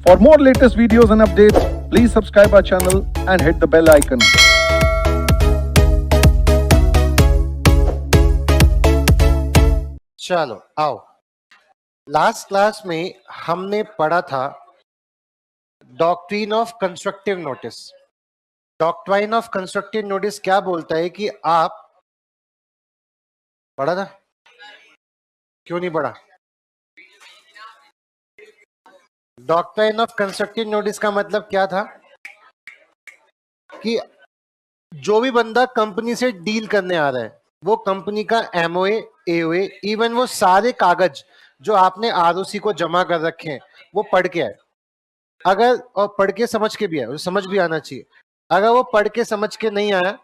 For more latest videos and updates, please subscribe our channel and hit the bell icon. चलो आओ, last class में हमने पढ़ा था doctrine of constructive notice. Doctrine of constructive notice क्या बोलता है कि आप पढ़ा था, क्यों नहीं पढ़ा? डॉक्ट्रिन ऑफ कंस्ट्रक्टिव नोटिस का मतलब क्या था कि जो भी बंदा कंपनी से डील करने आ रहा है, वो कंपनी का एमओए, एओए, इवन वो सारे कागज जो आपने आरओसी को जमा कर रखे हैं वो पढ़ के आए। अगर और पढ़ के समझ के भी आए, समझ भी आना चाहिए। अगर वो पढ़ के समझ के नहीं आया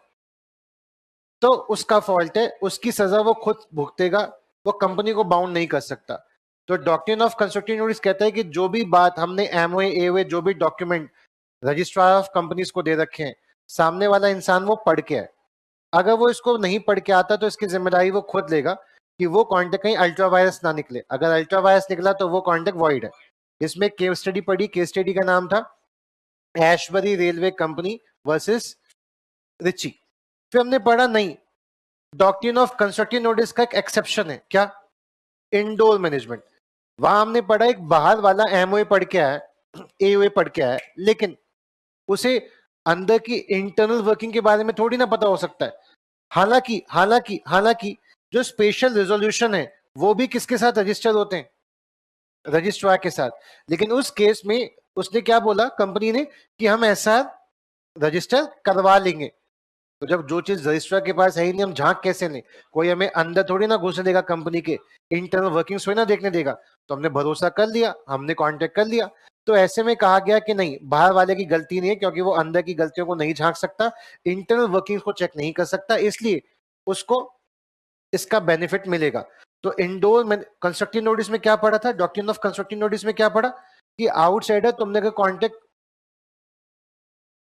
तो उसका फॉल्ट है, उसकी सजा वो खुद भुगतेगा, वो कंपनी को बाउंड नहीं कर सकता। तो डॉक्ट्रिन ऑफ कंस्ट्रक्टिव नोटिस कहता है कि जो भी बात हमने एमओए, एओए, जो भी डॉक्यूमेंट रजिस्ट्रार ऑफ कंपनीज को दे रखे हैं, सामने वाला इंसान वो पढ़ के आए। अगर वो इसको नहीं पढ़ के आता तो इसकी जिम्मेदारी वो खुद लेगा कि वो कॉन्ट्रैक्ट कहीं अल्ट्रा वायरस ना निकले। अगर अल्ट्रा वायरस निकला तो वो कॉन्ट्रैक्ट वॉइड है। इसमें केस स्टडी पढ़ी, केस स्टडी का नाम था Ashbury railway company versus Riche. फिर हमने पढ़ा नहीं, डॉक्ट्रिन ऑफ कंस्ट्रक्टिव नोटिस का एक एक्सेप्शन है, क्या? Indoor management. वहां हमने पढ़ा एक बाहर वाला एमओए पढ़ के आया, एओए पढ़ के आया, लेकिन उसे अंदर की इंटरनल वर्किंग के बारे में थोड़ी ना पता हो सकता है। हालांकि हालांकि हालांकि जो स्पेशल रेजोल्यूशन है वो भी किसके साथ रजिस्टर होते हैं? रजिस्ट्रार के साथ। लेकिन उस केस में उसने क्या बोला कंपनी ने कि हम ऐसा रजिस्टर करवा लेंगे। तो जब जो चीज रजिस्ट्रार के पास है ही नहीं, हम झांक कैसे लें? कोई हमें अंदर थोड़ी ना घुसने देगा, कंपनी के इंटरनल वर्किंग्स थोड़ी ना देखने देगा। तो हमने भरोसा कर लिया, हमने कांटेक्ट कर लिया। तो ऐसे में कहा गया कि नहीं, बाहर वाले की गलती नहीं है, क्योंकि वो अंदर की गलतियों को नहीं झांक सकता, इंटरनल वर्किंग्स को चेक नहीं कर सकता, इसलिए उसको इसका बेनिफिट मिलेगा। तो इंडोर में कंस्ट्रक्टिव नोटिस में क्या पढ़ा था? डॉक्ट्रिन ऑफ कंस्ट्रक्टिव नोटिस में क्या पढ़ा कि आउटसाइडर तुमने अगर contact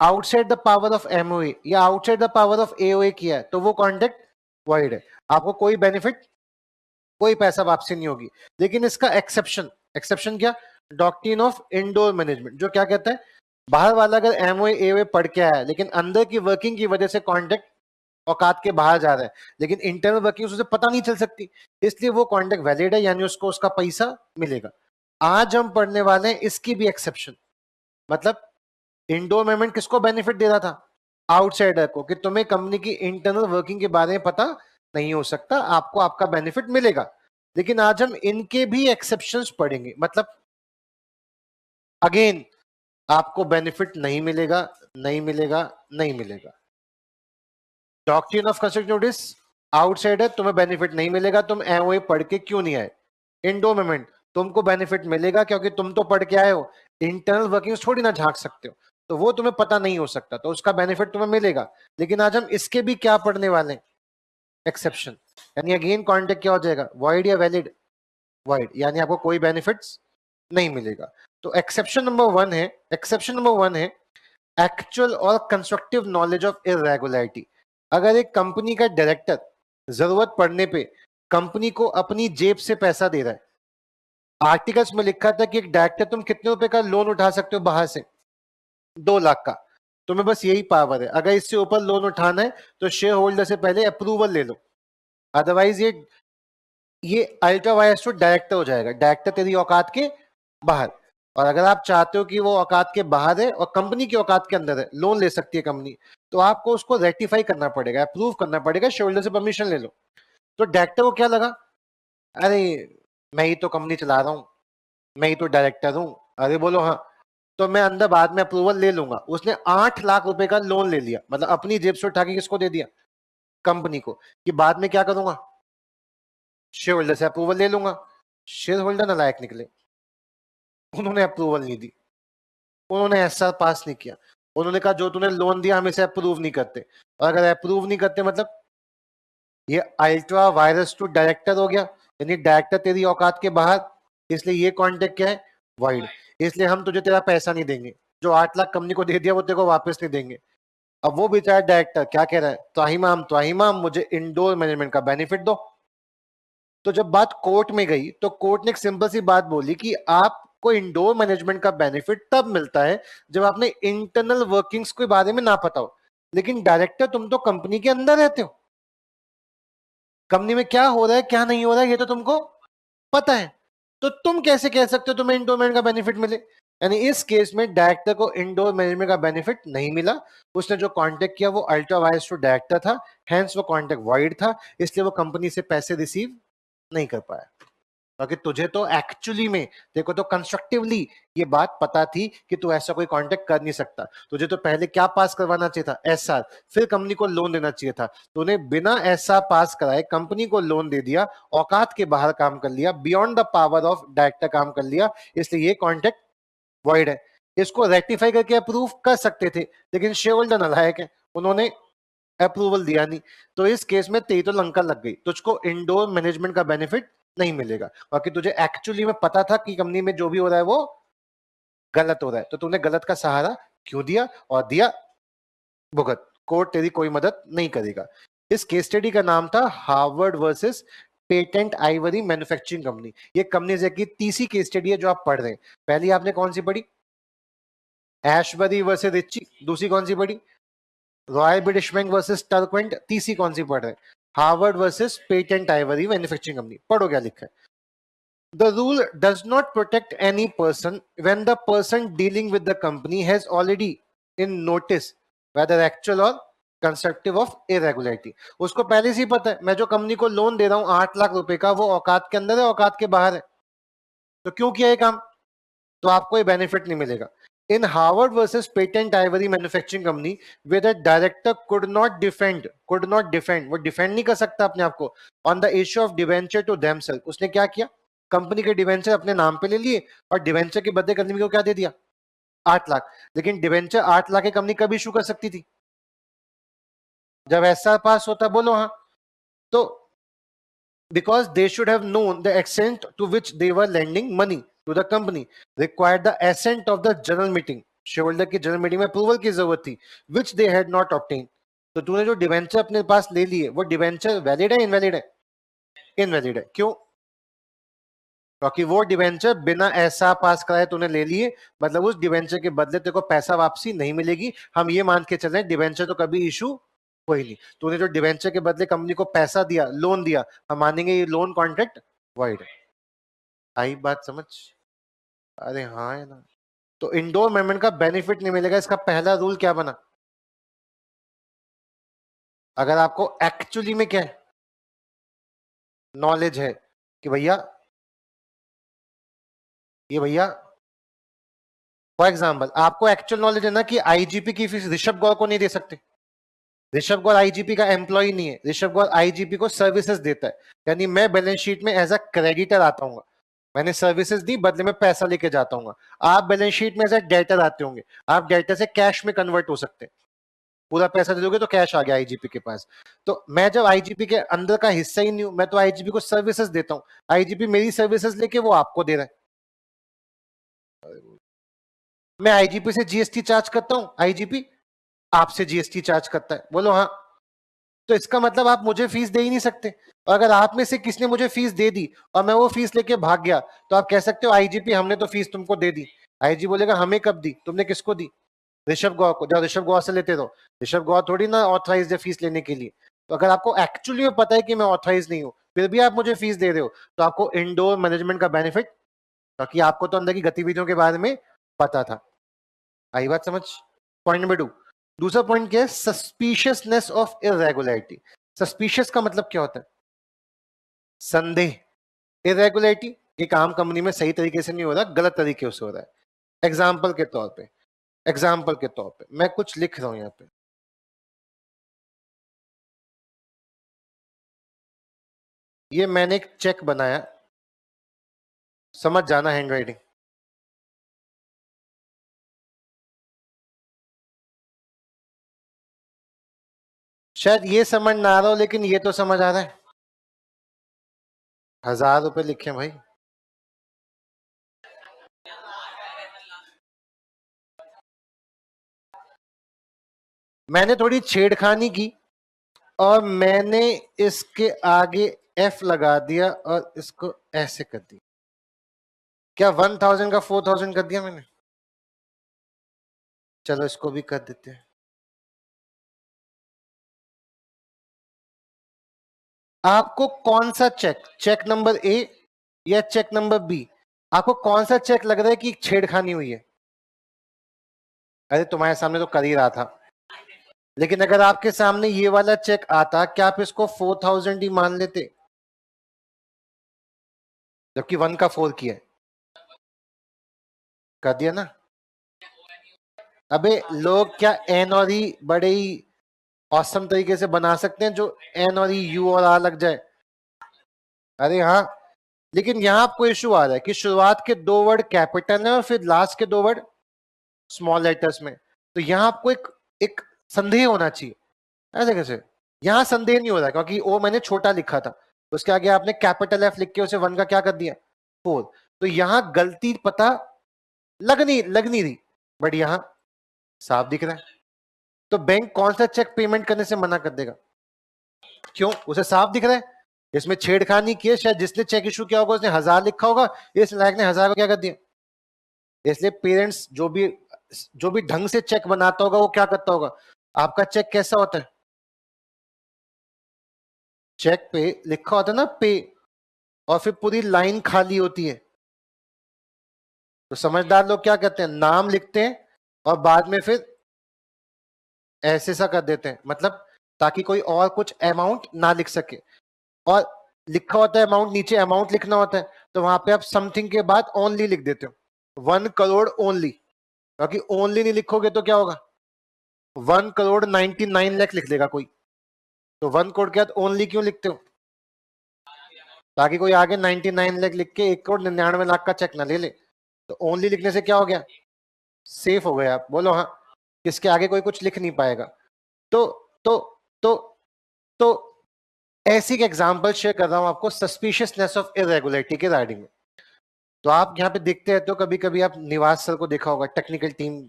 outside the power of MOA या outside the power of AOA किया है तो वो कॉन्ट्रैक्ट वॉइड है, आपको कोई बेनिफिट, कोई पैसा वापसी नहीं होगी। लेकिन इसका एक्सेप्शन क्या? डॉक्ट्रिन ऑफ इंडोर मैनेजमेंट, जो क्या कहता है बाहर वाला अगर एमओए, एओए पढ़ के आया लेकिन अंदर की वर्किंग की वजह से कॉन्ट्रैक्ट औकात के बाहर जा रहा है, लेकिन इंटरनल वर्किंग उसे पता नहीं चल सकती, इसलिए वो कॉन्ट्रैक्ट वैलिड है, यानी उसको उसका पैसा मिलेगा। आज हम पढ़ने वाले हैं इसकी भी एक्सेप्शन। मतलब इंडोर मैनेजमेंट किसको बेनिफिट दे रहा था? आउटसाइडर को, कि तुम्हें कंपनी की इंटरनल वर्किंग के बारे में पता नहीं हो सकता, आपको आपका बेनिफिट मिलेगा। लेकिन आज हम इनके भी एक्सेप्शंस पढ़ेंगे। मतलब अगेन आपको बेनिफिट नहीं मिलेगा, नहीं मिलेगा, नहीं मिलेगा। Doctrine of constructive notice, outsider तुम्हें बेनिफिट नहीं मिलेगा, तुम एओए पढ़ के क्यों नहीं आए। इंडोर मैनेजमेंट तुमको बेनिफिट मिलेगा क्योंकि तुम तो पढ़ के आए हो, इंटरनल वर्किंग्स थोड़ी ना झांक सकते हो, तो वो तुम्हें पता नहीं हो सकता, तो उसका बेनिफिट तुम्हें मिलेगा। लेकिन आज हम इसके भी क्या पढ़ने वाले हैं? एक्सेप्शन। यानी अगेन कॉन्ट्रैक्ट क्या हो जाएगा? वॉइड या वैलिड? वॉइड, यानी आपको कोई बेनिफिट्स नहीं मिलेगा। तो एक्सेप्शन नंबर वन है एक्चुअल और कंस्ट्रक्टिव नॉलेज ऑफ इरेगुलरिटी। अगर एक कंपनी का डायरेक्टर जरूरत पड़ने पे कंपनी को अपनी जेब से पैसा दे रहा है, आर्टिकल्स में लिखा था कि एक डायरेक्टर तुम कितने रुपए का लोन उठा सकते हो बाहर से? 2 लाख का। तुम्हें बस यही पावर है, अगर इससे ऊपर लोन उठाना है तो शेयर होल्डर से पहले अप्रूवल ले लो, अदरवाइज ये अल्ट्रा वायरस टू डायरेक्टर हो जाएगा, डायरेक्टर तेरी औकात के बाहर। और अगर आप चाहते हो कि वो औकात के बाहर है और कंपनी की औकात के अंदर है, लोन ले सकती है कंपनी, तो आपको उसको रेटिफाई करना पड़ेगा, अप्रूव करना पड़ेगा, शेयर होल्डर से परमिशन ले लो। तो डायरेक्टर को क्या लगा, अरे मैं ही तो कंपनी चला रहा हूँ, मैं ही तो डायरेक्टर हूँ, अरे बोलो हाँ, तो मैं अंदर बाद में अप्रूवल ले लूंगा। उसने 8 लाख रुपए का लोन ले लिया, मतलब अपनी जेब से उठा के किसको दे दिया? कंपनी को, कि बाद में क्या करूंगा? शेयर होल्डर से अप्रूवल ले लूंगा। शेयर होल्डर नालायक निकले, उन्होंने अप्रूवल नहीं दी, उन्होंने ऐसा पास नहीं किया, उन्होंने कहा जो तूने लोन दिया हम इसे अप्रूव नहीं करते। और अगर अप्रूव नहीं करते मतलब ये अल्ट्रा वायरस टू डायरेक्टर हो गया, यानी डायरेक्टर तेरी औकात के बाहर, इसलिए ये कॉन्ट्रैक्ट क्या है? वाइड। इसलिए हम तुझे तेरा पैसा नहीं देंगे, जो 8 लाख कंपनी को दे दिया वो तेरे को वापस नहीं देंगे। अब वो बेचारा डायरेक्टर क्या कह रहा है, त्वाहिमाम मुझे इंडोर मैनेजमेंट का बेनिफिट दो। तो जब बात कोर्ट में गई तो कोर्ट ने एक सिंपल सी बात बोली कि आप आपको इंडोर मैनेजमेंट का बेनिफिट तब मिलता है जब आपने इंटरनल वर्किंग्स के बारे में ना पता हो। लेकिन डायरेक्टर तुम तो कंपनी के अंदर रहते हो, कंपनी में क्या हो रहा है क्या नहीं हो रहा है ये तो तुमको पता है, तो तुम कैसे कह सकते हो तुम्हें इंडोर मैनेजमेंट का बेनिफिट मिले? यानी इस केस में डायरेक्टर को इंडोर मैनेजमेंट का बेनिफिट नहीं मिला। उसने जो कांटेक्ट किया वो अल्ट्रा वायरस टू डायरेक्टर था, हेंस वो कांटेक्ट वॉइड था, इसलिए वो कंपनी से पैसे रिसीव नहीं कर पाया। क्योंकि तुझे तो एक्चुअली में देखो तो कंस्ट्रक्टिवली ये बात पता थी कि तू ऐसा कोई कांटेक्ट कर नहीं सकता। तुझे तो पहले क्या पास करवाना चाहिए था? एसआर, फिर कंपनी को लोन देना चाहिए था। तूने बिना एसआर पास कराए कंपनी को लोन दे दिया, औकात के बाहर काम कर लिया, beyond the power of director काम कर लिया, इसलिए ये कॉन्ट्रैक्ट वॉइड है। इसको रेक्टिफाई करके अप्रूव कर सकते थे, लेकिन शेयर होल्डर नालायक है, उन्होंने अप्रूवल दिया नहीं। तो इस केस में तेरी तो लंका लग गई, तुझको इंडोर मैनेजमेंट का बेनिफिट नहीं मिलेगा, बाकी तुझे एक्चुअली में पता था कि कंपनी में जो भी हो रहा है वो गलत हो रहा है, तो तूने गलत का सहारा क्यों दिया? और दिया भुगत, कोर्ट तेरी कोई मदद नहीं करेगा। इस केस स्टडी का नाम था Harvard versus patent ivory manufacturing company. ये कंपनी की तीसरी केस स्टडी है जो आप पढ़ रहे हैं। पहली आपने कौन सी पढ़ी? Ashbury versus Riche. दूसरी कौन सी पढ़ी? Royal British Bank versus Turquand. तीसरी कौन सी पढ़ रहे हैं? Harvard versus patent ivory manufacturing company. पढ़ो क्या लिखा है। The rule does not protect any person when the person dealing with the company has already in notice whether actual or constructive of irregularity. उसको पहले से ही पता है मैं जो कंपनी को लोन दे रहा हूं 8 लाख रुपए का, वो औकात के अंदर है औकात के बाहर है, तो क्यों किया ये काम? तो आपको ये बेनिफिट नहीं मिलेगा। In Harvard versus patent ivory manufacturing company where the director could not defend, वो डिफेंड नहीं कर सकता अपने आप को on the issue of debenture to themselves. उसने क्या किया? कंपनी के डिवेंचर अपने नाम पे ले लिए और डिवेंचर के बदले कंपनी को क्या दे दिया? 8 लाख। लेकिन डिवेंचर 8 लाख की कंपनी कब इशू कर सकती थी? जब ऐसा पास होता, बोलो हाँ। तो because they should have known the extent to which they were lending money to the company required the assent of the general meeting, shareholder की जनरल मीटिंग में अप्रूवल की जरूरत थी, which they had not obtained। तो तूने जो debenture अपने पास ले लिए वो डिवेंचर वैलिड है इनवैलिड है? इनवैलिड है। क्यों? क्योंकि वो डिवेंचर बिना ऐसा पास कराए तूने ले लिए, मतलब उस डिवेंचर के बदले तेरे को पैसा वापसी नहीं मिलेगी। हम ये मान के चल रहे हैं डिवेंचर तो कभी इशू कोई नहीं, तूने जो डिवेंचर के बदले कंपनी को पैसा दिया, लोन दिया, हम मानेंगे ये लोन कॉन्ट्रैक्ट वॉइड है। आई बात समझ? अरे हाँ है ना। तो इंडोर मैनेजमेंट का बेनिफिट नहीं मिलेगा। इसका पहला रूल क्या बना? अगर आपको एक्चुअली में क्या है नॉलेज है कि भैया ये भैया फॉर एग्जाम्पल आपको एक्चुअल नॉलेज है ना कि आईजीपी की फीस ऋषभ गौर को नहीं दे सकते। ऋषभ गौर आईजीपी का एम्प्लॉय नहीं है, ऋषभ गौर आईजीपी को सर्विसेज देता है, यानी मैं बैलेंस शीट में एज अ क्रेडिटर आता हूँ, मैंने सर्विसेज दी बदले में पैसा लेके जाता हूँ। आप बैलेंस शीट में एज अ डेटर आते होंगे, आप डेटर से कैश में कन्वर्ट हो सकते हैं, पूरा पैसा दे दोगे तो कैश आ गया आईजीपी के पास। तो मैं जब आईजीपी के अंदर का हिस्सा ही नहीं हूं, मैं तो आईजीपी को सर्विसेज देता हूँ, आईजीपी मेरी सर्विसेज लेके वो आपको दे रहा है। मैं आईजीपी से जीएसटी चार्ज करता हूँ, आईजीपी आपसे जीएसटी चार्ज करता है, बोलो हाँ। तो इसका मतलब आप मुझे फीस दे ही नहीं सकते, और अगर आप में से किसने मुझे फीस दे दी और मैं वो फीस लेके भाग गया तो आप कह सकते हो आईजीपी हमने तो फीस तुमको दे दी। आईजी बोलेगा हमें कब दी? तुमने किसको दी? ऋषभ गौर को। जब ऋषभ गौर से लेते रहो, ऋषभ गौर थोड़ी ना ऑथराइज है फीस लेने के लिए। तो अगर आपको एक्चुअली में पता है कि मैं ऑथराइज नहीं हूँ फिर भी आप मुझे फीस दे रहे हो, तो आपको इंडोर मैनेजमेंट का बेनिफिट, क्योंकि आपको तो अंदर की गतिविधियों के बारे में पता था। आई बात समझ? Point number 2। दूसरा पॉइंट क्या है? Suspiciousness of irregularity. सस्पिशियस का मतलब क्या होता है? संदेह। इरेगुलरिटी, ये काम कंपनी में सही तरीके से नहीं हो रहा, गलत तरीके से हो रहा है। एग्जाम्पल के तौर पे मैं कुछ लिख रहा हूं यहाँ पे, ये मैंने एक चेक बनाया, समझ जाना हैंड राइटिंग। शायद ये समझ ना आ रहा हो लेकिन ये तो समझ आ रहा है। 1000 रुपए लिखे भाई। मैंने थोड़ी छेड़खानी की और मैंने इसके आगे एफ लगा दिया और इसको ऐसे कर दिया। क्या 1000 का 4000 कर दिया मैंने? चलो इसको भी कर देते हैं। आपको कौन सा चेक, चेक नंबर ए या चेक नंबर बी, आपको कौन सा चेक लग रहा है कि छेड़खानी हुई है? अरे तुम्हारे सामने तो कर ही रहा था, लेकिन अगर आपके सामने ये वाला चेक आता, क्या आप इसको 4000 ही मान लेते, जबकि 1 का 4 किया है? कर दिया ना? अबे लोग क्या एन और ई बड़े ही औसम तरीके से बना सकते हैं, जो एन और ई यू और आर लग जाए? अरे हाँ, लेकिन यहां आपको इश्यू आ रहा है कि शुरुआत के 2 वर्ड कैपिटल है और फिर लास्ट के 2 वर्ड स्मॉल लेटर्स में, तो यहां आपको एक एक संदेह होना चाहिए। ऐसे कैसे? यहां संदेह नहीं हो रहा क्योंकि ओ मैंने छोटा लिखा था, उसके आगे आपने कैपिटल एफ लिख के उसे 1 का क्या कर दिया, 4। तो यहां गलती पता लग नहीं रही, बट यहां साफ दिख रहा है। तो बैंक कौन सा चेक पेमेंट करने से मना कर देगा? क्यों? उसे साफ दिख रहा है, इसमें छेड़खानी की है। शायद जिसने चेक इशू किया होगा उसने 1000 लिखा होगा, इस लायक ने 1000 को क्या कर दिया। इसलिए पेरेंट्स जो भी ढंग से चेक बनाता होगा वो क्या करता होगा। आपका चेक कैसा होता है? चेक पे लिखा होता है ना पे, और फिर पूरी लाइन खाली होती है। तो समझदार लोग क्या करते हैं, नाम लिखते हैं और बाद में फिर ऐसे सा कर देते हैं, मतलब ताकि कोई और कुछ अमाउंट ना लिख सके। और लिखा होता है अमाउंट, नीचे अमाउंट लिखना होता है, तो वहां पे आप समथिंग के बाद ओनली लिख देते हो, 1 करोड़ ओनली। क्योंकि ओनली नहीं लिखोगे तो क्या होगा, 1 करोड़ 99 लाख लिख देगा कोई। तो 1 करोड़ के बाद ओनली क्यों लिखते हो? ताकि कोई आगे 99 लाख लिख के 1 करोड़ 99 लाख का चेक ना ले ले। तो ओनली लिखने से क्या हो गया, सेफ हो गए आप। बोलो हाँ, किसके आगे कोई कुछ लिख नहीं पाएगा। तो तो तो तो ऐसी एक एग्जांपल शेयर कर रहा हूं आपको, सस्पिशियसनेस ऑफ इरेगुलरिटी के राइडिंग में। तो आप यहाँ पे देखते हैं, तो कभी कभी आप निवास सर को देखा होगा, टेक्निकल टीम,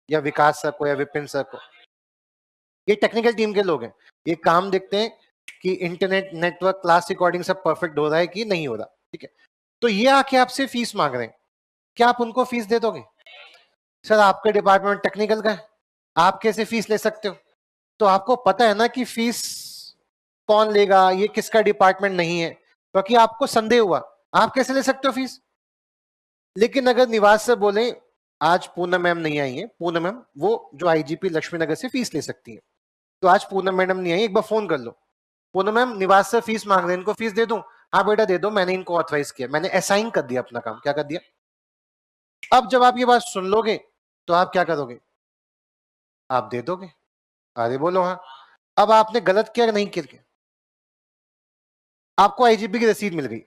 या विकास सर को या विपिन सर को, ये टेक्निकल टीम के लोग हैं। ये काम देखते हैं कि इंटरनेट नेटवर्क क्लास रिकॉर्डिंग सब परफेक्ट हो रहा है कि नहीं हो रहा, ठीक है। तो ये आके आपसे फीस मांग रहे हैं, क्या आप उनको फीस दे दोगे? सर आपके डिपार्टमेंट टेक्निकल का है, आप कैसे फीस ले सकते हो? तो आपको पता है ना कि फीस कौन लेगा, ये किसका डिपार्टमेंट नहीं है, क्योंकि आपको संदेह हुआ, आप कैसे ले सकते हो फीस? लेकिन अगर निवास से बोले आज पूनम मैम नहीं आई है, पूनम मैम वो जो आईजीपी लक्ष्मी नगर से फीस ले सकती है, तो आज पूनम मैडम नहीं आई, एक बार फोन कर लो, पूनम मैम निवास से फीस मांग रहे हैं, इनको फीस दे दूं? हाँ बेटा दे दो, मैंने इनको ऑथराइज किया, मैंने असाइन कर दिया अपना काम। क्या कर दिया? अब जब आप ये बात सुन लोगे तो आप क्या करोगे, आप दे दोगे? अरे बोलो हाँ। अब आपने गलत किया नहीं किया, आपको आईजीपी की रसीद मिल गई।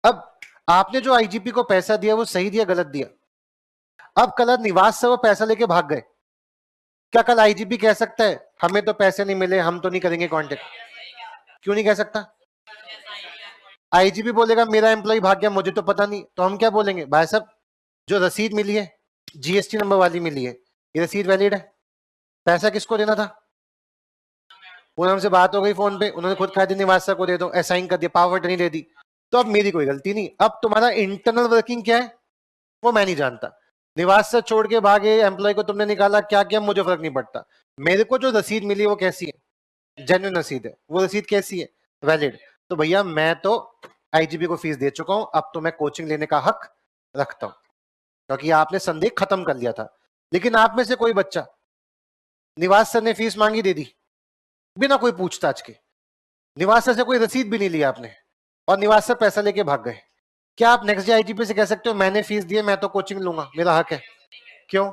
अब आपने जो आईजीपी को पैसा दिया वो सही दिया गलत दिया? अब कल निवास से वो पैसा लेके भाग गए, क्या कल आईजीपी कह सकता है हमें तो पैसे नहीं मिले, हम तो नहीं करेंगे कांटेक्ट? क्यों नहीं कह सकता? आईजीपी बोलेगा मेरा एम्प्लॉय भाग गया, मुझे तो पता नहीं। तो हम क्या बोलेंगे, भाई साहब जो रसीद मिली है जीएसटी नंबर वाली मिली है, ये रसीद वैलिड है, पैसा किसको देना था? पूनम से बात हो गई फोन पे, उन्होंने खुद कहा निवास सर को दे दो, असाइन कर दिया, पावर नहीं दे दी, तो अब मेरी कोई गलती नहीं। अब तुम्हारा इंटरनल वर्किंग क्या है वो मैं नहीं जानता, निवास से छोड़ के भागे, एम्प्लॉय को तुमने निकाला, क्या किया मुझे फर्क नहीं पड़ता। मेरे को जो रसीद मिली वो कैसी है, जेन्युइन रसीद है, वो रसीद कैसी है, वैलिड। तो भैया मैं तो आईजीपी को फीस दे चुका हूं, अब तो मैं कोचिंग लेने का हक रखता हूं, क्योंकि आपने संदेह खत्म कर लिया था। लेकिन आप में से कोई बच्चा, निवास सर ने फीस मांगी दे दी बिना कोई पूछताछ के, निवास सर से कोई रसीद भी नहीं लिया आपने, और निवास सर पैसा लेके भाग गए, क्या आप नेक्स्ट डे आईजीपी से कह सकते हो मैंने फीस दी है, मैं तो कोचिंग लूंगा, मेरा हक है? क्यों?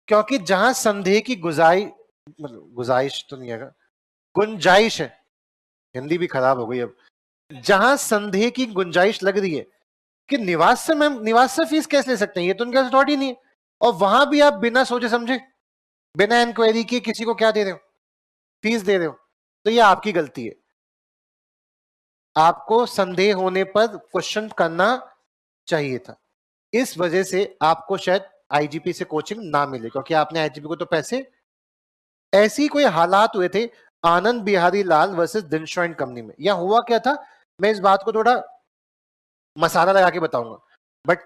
क्योंकि जहां संदेह की गुजाइश तो नहीं है, गुंजाइश है, हिंदी भी खराब हो गई अब, जहां संदेह की गुंजाइश लग रही है कि निवास से फीस कैसे ले सकते हैं, ये तो उनके अथॉरिटी नहीं है, और वहां भी आप बिना सोचे समझे, बिना इंक्वायरी के किसी को क्या दे रहे हो, फीस दे रहे हो, तो ये आपकी गलती है। आपको संदेह होने पर क्वेश्चन करना चाहिए था, इस वजह से आपको शायद आईजीपी से कोचिंग ना मिले, क्योंकि आपने आईजीपी को तो पैसे, ऐसे ही कोई हालात हुए थे आनंद बिहारी लाल वर्सेस दिनशॉ एंड कंपनी में। यह हुआ क्या था, मैं इस बात को थोड़ा मसाला लगा के बताऊंगा, बट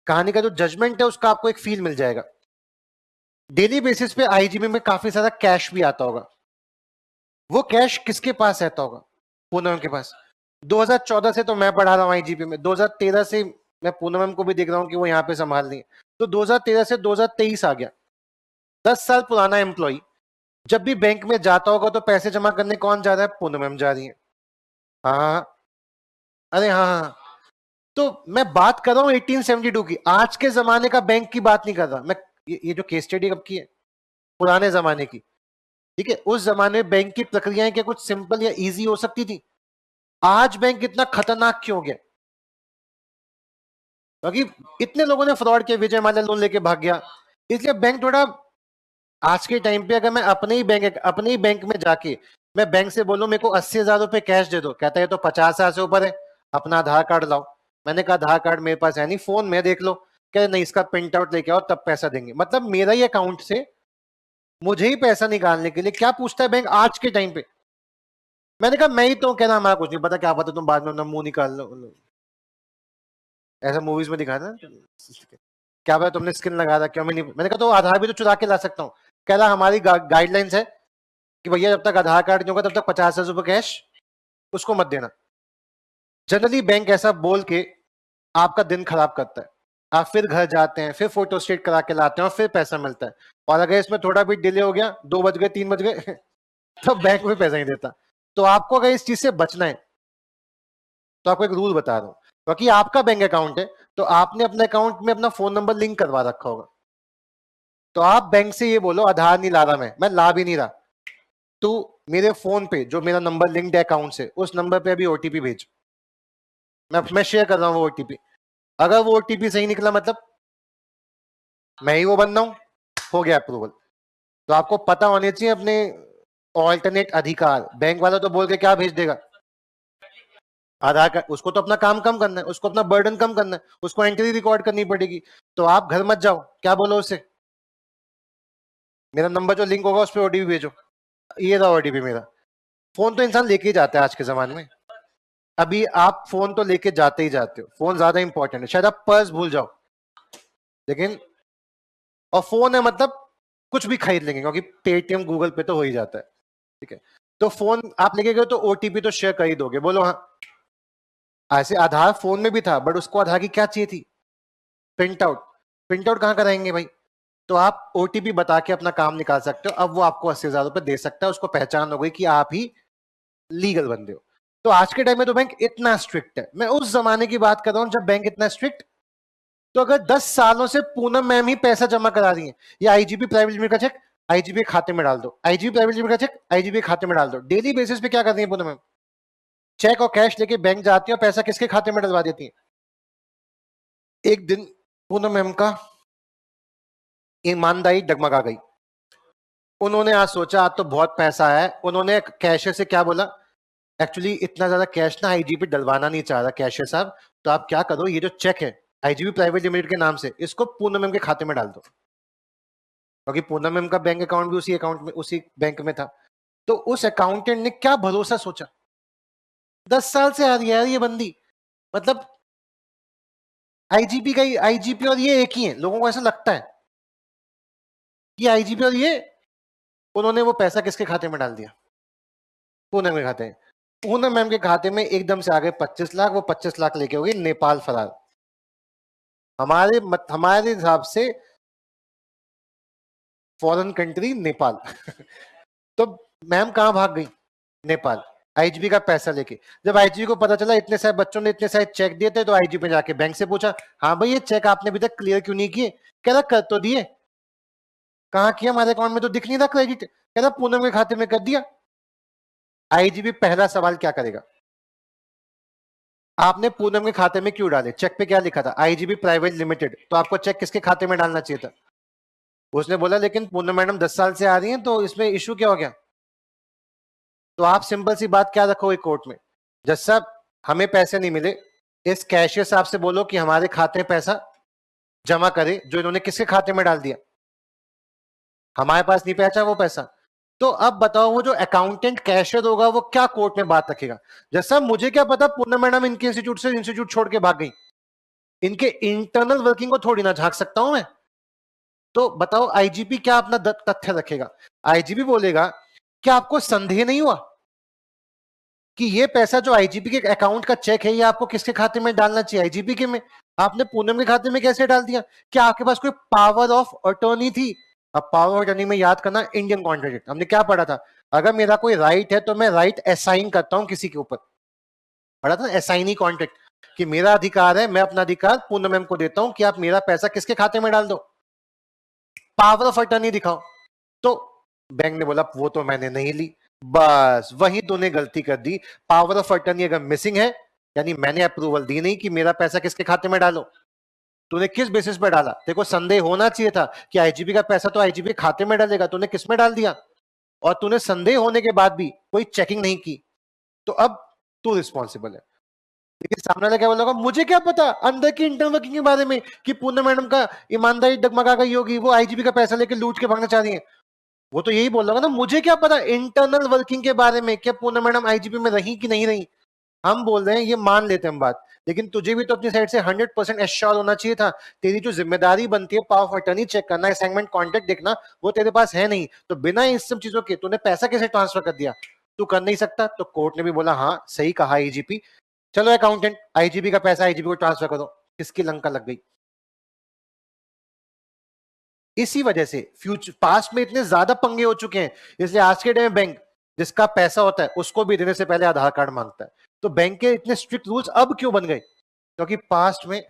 कहानी का जो जजमेंट है उसका आपको एक फील मिल जाएगा। डेली बेसिस पे आईजीबी में काफी सारा कैश भी आता होगा। वो कैश किसके पास रहता होगा? पूनम के पास। 2014 से तो मैं पढ़ा रहा हूँ आईजीबी में, 2013 से मैं पूनम को भी देख रहा हूँ कि वो यहाँ पे संभाल रही है, तो 2013 से 2023 आ गया, 10 साल पुराना एम्प्लॉय जब भी बैंक में जाता होगा तो पैसे जमा करने कौन जा रहा है? पूनम जा रही है। हाँ, अरे हाँ हाँ, तो मैं बात कर रहा हूँ 1872 की, आज के जमाने का बैंक की बात नहीं कर रहा मैं। ये जो केस स्टडी कब की है? पुराने जमाने की। ठीक है, उस जमाने में बैंक की प्रक्रियाएं क्या कुछ सिंपल या इजी हो सकती थी? आज बैंक इतना खतरनाक क्यों हो गया? क्योंकि इतने लोगों ने फ्रॉड किया, विजय माल्या लोन लेके भाग गया, इसलिए बैंक थोड़ा आज के टाइम पे अगर मैं अपने ही बैंक में जाके मैं बैंक से बोलूं मेरे को 80,000 रुपए कैश दे दो, कहता है तो 50,000 से ऊपर है, अपना आधार कार्ड लाओ। मैंने कहा आधार कार्ड मेरे पास है नहीं, फोन में देख लो। कह नहीं, इसका प्रिंट आउट लेके आओ तब पैसा देंगे। मतलब मेरा ही अकाउंट से मुझे ही पैसा निकालने के लिए क्या पूछता है बैंक आज के टाइम पे? मैंने कहा मैं ही तो, कहना हमारा कुछ नहीं पता, क्या पता तुम बाद में अपना मुंह निकाल लो, ऐसा मूवीज में दिखाया था, क्या पता तुमने स्किन लगा रहा, क्यों? मैंने कहा तो आधार भी तो चुरा के ला सकता हूँ। कह रहा हमारी गाइडलाइंस है कि भैया जब तक आधार कार्ड नहीं होगा तब तक 50,000 रुपए कैश उसको मत देना। जनरली बैंक ऐसा बोल के आपका दिन खराब करता है, आप फिर घर जाते हैं, फिर फोटो स्टेट करा के लाते हैं और फिर पैसा मिलता है। और अगर इसमें थोड़ा भी डिले हो गया, 2 बज गए 3 बज गए तो बैंक में पैसा नहीं देता। तो आपको अगर इस चीज से बचना है तो आपको एक रूल बता रहा हूं, क्योंकि आपका बैंक अकाउंट है तो आपने अपने अकाउंट में अपना फोन नंबर लिंक करवा रखा होगा। तो आप बैंक से ये बोलो आधार नहीं ला रहा, मैं ला भी नहीं रहा, तू मेरे फोन पे जो मेरा नंबर लिंक्ड है अकाउंट से, उस नंबर पे अभी ओटीपी भेज, मैं शेयर कर रहा हूँ वो ओटीपी। अगर वो ओटीपी सही निकला मतलब मैं ही वो बंदा हूं, हो गया अप्रूवल। तो आपको पता होने चाहिए अपने ऑल्टरनेट अधिकार। बैंक वाला तो बोल के क्या भेज देगा? आधार कार्ड। उसको तो अपना काम कम करना है, उसको अपना बर्डन कम करना है, उसको एंट्री रिकॉर्ड करनी पड़ेगी। तो आप घर मत जाओ, क्या बोलो उसे, मेरा नंबर जो लिंक होगा उस पर ओटीपी भेजो, ये रहा ओटीपी मेरा। फोन तो इंसान लेके ही जाता है आज के जमाने में। अभी आप फोन तो लेके जाते ही जाते हो, फोन ज्यादा इंपॉर्टेंट है। शायद आप पर्स भूल जाओ, लेकिन और फोन है मतलब कुछ भी खरीद लेंगे, क्योंकि पेटीएम गूगल पे तो हो ही जाता है। ठीक है, तो फोन आप लेके गए तो ओटीपी तो शेयर कर ही दोगे, बोलो हाँ। ऐसे आधार फोन में भी था, बट उसको आधार की क्या चाहिए थी? Print out. प्रिंट आउट कहां कराएंगे भाई? तो आप ओटीपी बता के अपना काम निकाल सकते हो। अब वो आपको 80,000 रुपए दे सकता है, उसको पहचान हो गई कि आप ही लीगल बंदे हो। तो आज के टाइम में तो बैंक इतना स्ट्रिक्ट है। मैं उस जमाने की बात कर रहा हूं जब बैंक इतना स्ट्रिक्ट। तो अगर 10 सालों से पूनम मैम ही पैसा जमा करा रही है, या आईजीपी प्राइवेट लिमिटेड का चेक आईजीपी खाते में डाल दो, आईजीपी प्राइवेट लिमिटेड का चेक आईजीपी खाते में डाल दो, डेली बेसिस पे क्या कर रही है पूनम मैम? चेक और कैश लेके बैंक जाती है और पैसा किसके खाते में डलवा देती है? एक दिन पूनम मैम का ईमानदारी डगमगा गई। उन्होंने आज सोचा आज तो बहुत पैसा है, उन्होंने कैशियर से क्या बोला, एक्चुअली इतना ज्यादा कैश ना आईजीपी डलवाना नहीं चाह रहा कैशियर साहब, तो आप क्या करो, ये जो चेक है आईजीपी प्राइवेट लिमिटेड के नाम से, इसको पूनम मैम के खाते में डाल दो, क्योंकि पूनम मैम का बैंक अकाउंट भी उसी अकाउंट में, उसी बैंक में था। तो उस अकाउंटेंट ने क्या भरोसा सोचा, 10 साल से आ रही है ये बंदी, मतलब आईजीपी का ही, आईजीपी और ये एक ही है, लोगों को ऐसा लगता है कि आईजीपी और ये। उन्होंने वो पैसा किसके खाते में डाल दिया? पूनम के खाते में। पूनम मैम के खाते में एकदम से आ गए 25 लाख, वो 25 लाख लेके हो गई नेपाल फरार। हमारे हिसाब से फॉरेन कंट्री नेपाल तो मैम कहां भाग गई? नेपाल, आईजीपी का पैसा लेके। जब आईजीपी को पता चला इतने सारे बच्चों ने इतने सारे चेक दिए थे, तो आईजीपी ने जाके बैंक से पूछा, हाँ भाई ये चेक आपने अभी तक क्लियर क्यों नहीं किए? कह रहा कर तो दिए। कहाँ किया? हमारे अकाउंट में तो दिख नहीं रहा क्रेडिट। कह रहा पूनम के खाते में कर दिया। आईजीपी पहला सवाल क्या करेगा, आपने पूनम के खाते में क्यों डाले? चेक पे क्या लिखा था? IGP private limited. तो आपको चेक किसके खाते में डालना चाहिए था? उसने बोला लेकिन पूनम मैडम 10 साल से आ रही हैं, तो इसमें इशू क्या हो गया? तो आप सिंपल सी बात क्या रखोगे कोर्ट में, जज साहब हमें पैसे नहीं मिले, इस कैशियर साहब से बोलो कि हमारे खाते में पैसा जमा करे, जो इन्होंने किसके खाते में डाल दिया, हमारे पास नहीं पहुंचा वो पैसा। तो अब बताओ वो जो अकाउंटेंट कैशियर होगा वो क्या कोर्ट में बात रखेगा? जैसा मुझे क्या पता पूनम मैडम इनके इंस्टीट्यूट से इंस्टीट्यूट छोड़ के भाग गई, इनके इंटरनल वर्किंग को थोड़ी ना झांक सकता हूं मैं। तो बताओ आईजीपी क्या अपना तथ्य रखेगा? आईजीपी बोलेगा क्या आपको संदेह नहीं हुआ कि ये पैसा जो आईजीपी के अकाउंट का चेक है ये आपको किसके खाते में डालना चाहिए? आईजीपी के में। आपने पूनम के खाते में कैसे डाल दिया? क्या आपके पास कोई पावर ऑफ अटॉर्नी थी? अब पावर ऑफ अटॉर्नी में याद करना इंडियन कॉन्ट्रैक्ट हमने क्या पढ़ा था, अगर मेरा कोई राइट है तो मैं राइट असाइन करता हूं किसी के ऊपर, पढ़ा था असाइनी कॉन्ट्रैक्ट कि मेरा अधिकार है, मैं अपना अधिकार पूनम मैम को देता हूं कि आप मेरा पैसा किसके खाते में डाल दो, पावर ऑफ अटॉर्नी दिखाओ। तो बैंक ने बोला वो तो मैंने नहीं ली, बस वही तूने गलती कर दी। पावर ऑफ अटर्नी अगर मिसिंग है यानी मैंने अप्रूवल दी नहीं कि मेरा पैसा किसके खाते में डालो, तूने किस बेसिस पर डाला? देखो संदेह होना चाहिए था कि आईजीपी का पैसा तो आईजीपी खाते में डालेगा, तूने किस में डाल दिया? और तूने संदेह होने के बाद भी कोई चेकिंग नहीं की, तो अब तू रिस्पॉन्सिबल है। लेकिन सामने वाला क्या बोलेगा, मुझे क्या पता अंदर की इंटरनल वर्किंग के बारे में कि पूनम मैडम का ईमानदारी डगमगा गई होगी, वो आईजीपी का पैसा लेके लूट के भागना चाह रही है। वो तो यही बोल रहा ना, मुझे क्या पता इंटरनल वर्किंग के बारे में, क्या पूनम मैडम आईजीपी में रही कि नहीं रही। हम बोल रहे हैं ये मान लेते हैं हम बात, लेकिन तुझे भी तो अपनी साइड से 100% एश्योर होना चाहिए था। तेरी जो जिम्मेदारी बनती है पावर ऑफ अटर्नी चेक करना, असाइनमेंट कॉन्ट्रैक्ट देखना, वो तेरे पास है नहीं। तो बिना इस सब चीजों के तूने पैसा कैसे ट्रांसफर कर दिया? तू कर नहीं सकता। तो कोर्ट ने भी बोला हाँ सही कहा आईजीपी, चलो अकाउंटेंट आईजीपी का पैसा आईजीपी को ट्रांसफर करो। किसकी लंका लग गई? इसी वजह से फ्यूचर पास्ट में इतने ज्यादा पंगे हो चुके हैं, इसलिए आज के टाइम में बैंक जिसका पैसा होता है उसको भी देने से पहले आधार कार्ड मांगता है। तो बैंक के इतने स्ट्रिक्ट रूल्स अब क्यों बन गए? क्योंकि पास्ट में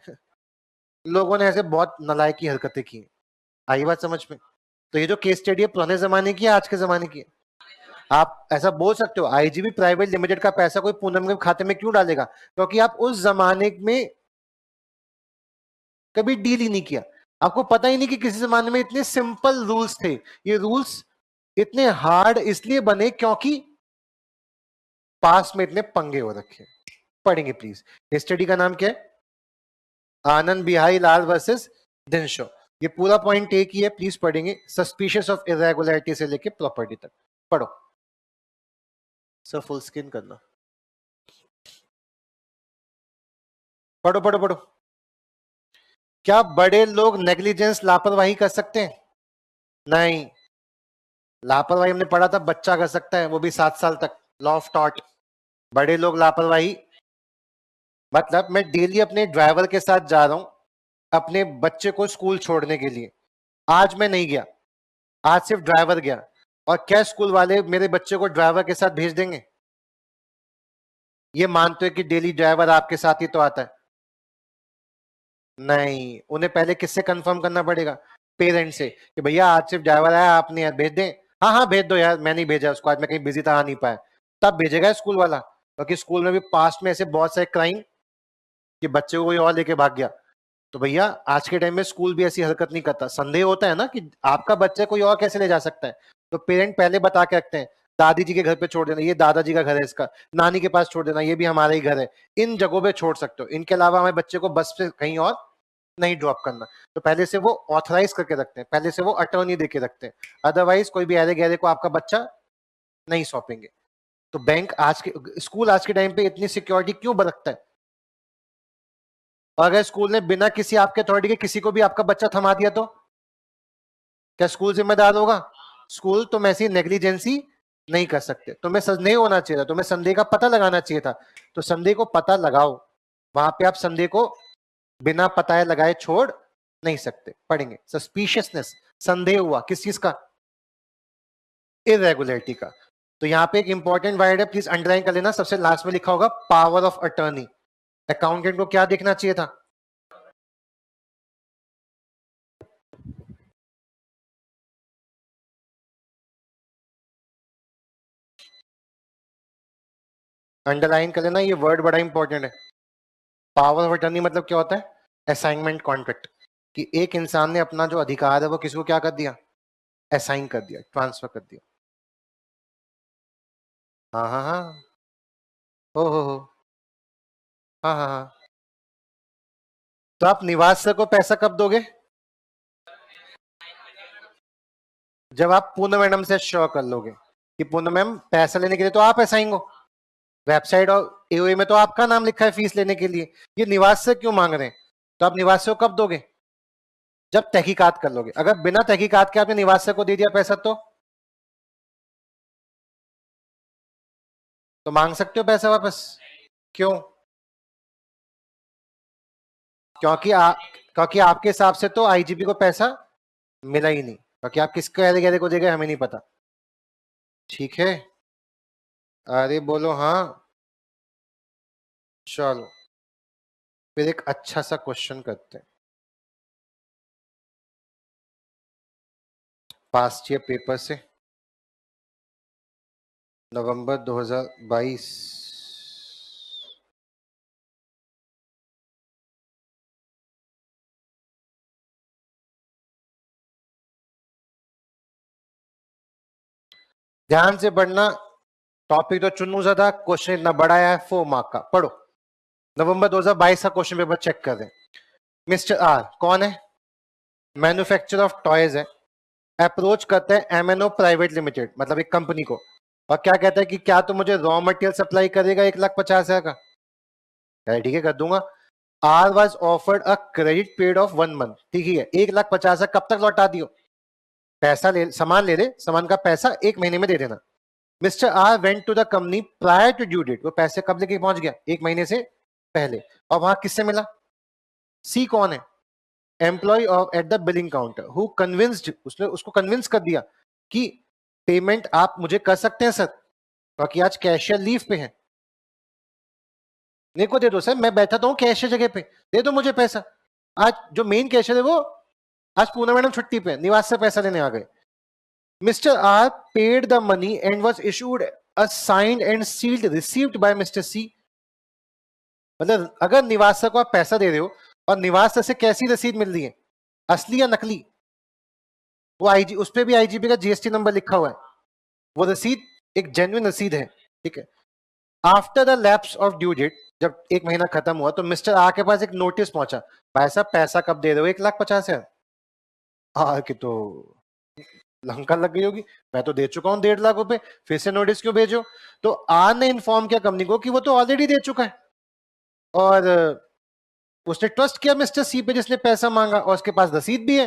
लोगों ने ऐसे बहुत नालायकी हरकतें की। आई बात समझ में? तो ये जो केस स्टडी है पुराने जमाने की है आज के जमाने की है? आप ऐसा बोल सकते हो आईजीबी प्राइवेट लिमिटेड का पैसा कोई पूनम के खाते में क्यों डालेगा? क्योंकि आप उस जमाने में कभी डील ही नहीं किया, आपको पता ही नहीं कि किसी जमाने में इतने सिंपल रूल्स थे। ये रूल्स इतने हार्ड इसलिए बने क्योंकि पास में इतने पंगे हो रखे। पढ़ेंगे प्लीज। स्टडी का नाम क्या है? आनंद बिहारी लाल वर्सेस दिनशो। ये पूरा पॉइंट एक ही है, प्लीज पढ़ेंगे। सस्पिशियस ऑफ इरेगुलरिटी से लेके प्रॉपर्टी तक पढ़ो। सर फुल स्क्रीन करना, पढ़ो पढ़ो पढ़ो। क्या बड़े लोग नेग्लिजेंस लापरवाही कर सकते हैं? नहीं, लापरवाही हमने पढ़ा था बच्चा कर सकता है, वो भी 7 साल तक, लॉ ऑफ टॉट। बड़े लोग लापरवाही मतलब मैं डेली अपने ड्राइवर के साथ जा रहा हूं अपने बच्चे को स्कूल छोड़ने के लिए, आज मैं नहीं गया, आज सिर्फ ड्राइवर गया, और क्या स्कूल वाले मेरे बच्चे को ड्राइवर के साथ भेज देंगे? ये मानते हो कि डेली ड्राइवर आपके साथ ही तो आता है? नहीं, उन्हें पहले किससे कंफर्म करना पड़ेगा? पेरेंट से कि भैया आज सिर्फ ड्राइवर आया, आपने यार भेज दें। हाँ हाँ भेज दो यार, मैं नहीं भेजा उसको, आज मैं कहीं बिजी था आ नहीं पाया। तब भेजेगा स्कूल वाला, क्योंकि स्कूल में भी पास्ट में ऐसे बहुत सारे क्राइम कि बच्चे को कोई और लेके भाग गया। तो भैया आज के टाइम में स्कूल भी ऐसी हरकत नहीं करता। संदेह होता है ना कि आपका बच्चा कोई और कैसे ले जा सकता है, तो पेरेंट पहले बता के रखते हैं दादी जी के घर पे छोड़ देना, ये दादाजी का घर है, इसका नानी के पास छोड़ देना, ये भी हमारा ही घर है, इन जगहों पे छोड़ सकते हो, इनके अलावा हमें बच्चे को बस से कहीं और नहीं ड्रॉप करना। तो पहले से वो ऑथराइज करके रखते हैं, पहले से वो अटर्नी देके रखते हैं, अदरवाइज कोई भी अरे गहरे को आपका बच्चा नहीं सौंपेंगे। तो बैंक आज के स्कूल आज के टाइम पे इतनी सिक्योरिटी क्यों बरतता है? और अगर स्कूल ने बिना किसी आपके अथॉरिटी के किसी को भी आपका बच्चा थमा दिया तो क्या स्कूल जिम्मेदार होगा? स्कूल तुम ऐसी नेग्लिजेंसी नहीं कर सकते, तुम्हें संदेह होना चाहिए था, तुम्हें संदेह का पता लगाना चाहिए था। तो संदेह को पता लगाओ, वहां पे आप संदेह को बिना पता लगाए छोड़ नहीं सकते। पढ़ेंगे सस्पिशियसनेस, संदेह हुआ किस चीज का? इरेगुलरिटी का। तो यहाँ पे एक इंपॉर्टेंट वर्ड है, प्लीज अंडरलाइन कर लेना, सबसे लास्ट में लिखा होगा पावर ऑफ अटर्नी। अकाउंटेंट को क्या देखना चाहिए था? अंडरलाइन कर लेना, ये वर्ड बड़ा इंपॉर्टेंट है। पावर ऑफ अटर्नी मतलब क्या होता है? असाइनमेंट कॉन्ट्रैक्ट, कि एक इंसान ने अपना जो अधिकार है वो किसी को क्या कर दिया? असाइन कर दिया, ट्रांसफर कर दिया। हाँ हाँ हाँ, हो, हाँ हाँ हाँ। तो आप निवास सर को पैसा कब दोगे? जब आप पूनम मैडम से श्योर कर लोगे कि पूनम मैम पैसा लेने के लिए तो आप असाइन हो, वेबसाइट और एओए में तो आपका नाम लिखा है फीस लेने के लिए, ये निवास से क्यों मांग रहे हैं, तो आप निवास से को कब दोगे, जब तहकीकात कर लोगे। अगर बिना तहकीकात के आपने निवास से को दे दिया पैसा तो मांग सकते हो पैसा वापस, क्यों? क्योंकि आपके हिसाब से तो आईजीपी को पैसा मिला ही नहीं, क्योंकि आप किसको गहरे को देंगे हमें नहीं पता। ठीक है, अरे बोलो हाँ। चलो फिर एक अच्छा सा क्वेश्चन करते हैं पास्ट ईयर पेपर से, नवंबर 2022। ध्यान से पढ़ना, टॉपिक तो चुनू ज्यादा, क्वेश्चन इतना बड़ा है 4 मार्क का। पढ़ो, नवंबर 2022 का क्वेश्चन पेपर चेक कर दें। मिस्टर आर कौन है, मैन्युफैक्चरर ऑफ टॉयज है, अप्रोच करते हैं एमएनओ प्राइवेट लिमिटेड मतलब एक कंपनी को, और क्या कहता है कि क्या तो मुझे रॉ मटेरियल सप्लाई करेगा 1,50,000 का, ठीक है कर दूंगा। R was offered a credit period of 1 month, ठीक है 1,50,000 कब तक लौटा दियो, पैसा ले, सामान ले दे, सामान का पैसा 1 महीने में दे देना। Mister R went to the company prior to due date, वो पैसे कब लेके पहुंच गया, 1 महीने से पहले, और वहां किससे मिला, सी कौन है, employee of at the billing counter who convinced, उसने उसको कन्विंस कर दिया कि पेमेंट आप मुझे कर सकते हैं सर, क्योंकि आज कैशियर लीव पे है, मेरे को दे दो सर, मैं बैठा तो हूँ कैशियर जगह पे, दे दो मुझे पैसा। आज जो मेन कैशियर है वो आज पूना मैडम छुट्टी पे, निवास से पैसा लेने आ गए। Mister R paid the money and was issued a signed and sealed received by mister C, मतलब अगर निवास को आप पैसा दे रहे हो और निवास से कैसी रसीद मिल रही है, असली या नकली, वो आईजी, उस पर भी आईजीपी का जीएसटी नंबर लिखा हुआ है, वो रसीद एक जेन्युइन रसीद है, ठीक है। After the lapse of due date, जब 1 महीना खत्म हुआ तो मिस्टर आर के पास एक नोटिस पहुंचा, भाई साहब पैसा कब दे रहे हो, 1,50,000। आर की तो लंका लग गई होगी, मैं तो दे चुका हूं 1.5 लाख रुपए, फिर से नोटिस क्यों भेजो। तो आर ने इन्फॉर्म किया कंपनी को कि वो तो ऑलरेडी दे चुका है, और उसने ट्रस्ट किया मिस्टर सी पे जिसने पैसा मांगा, और उसके पास रसीद भी है।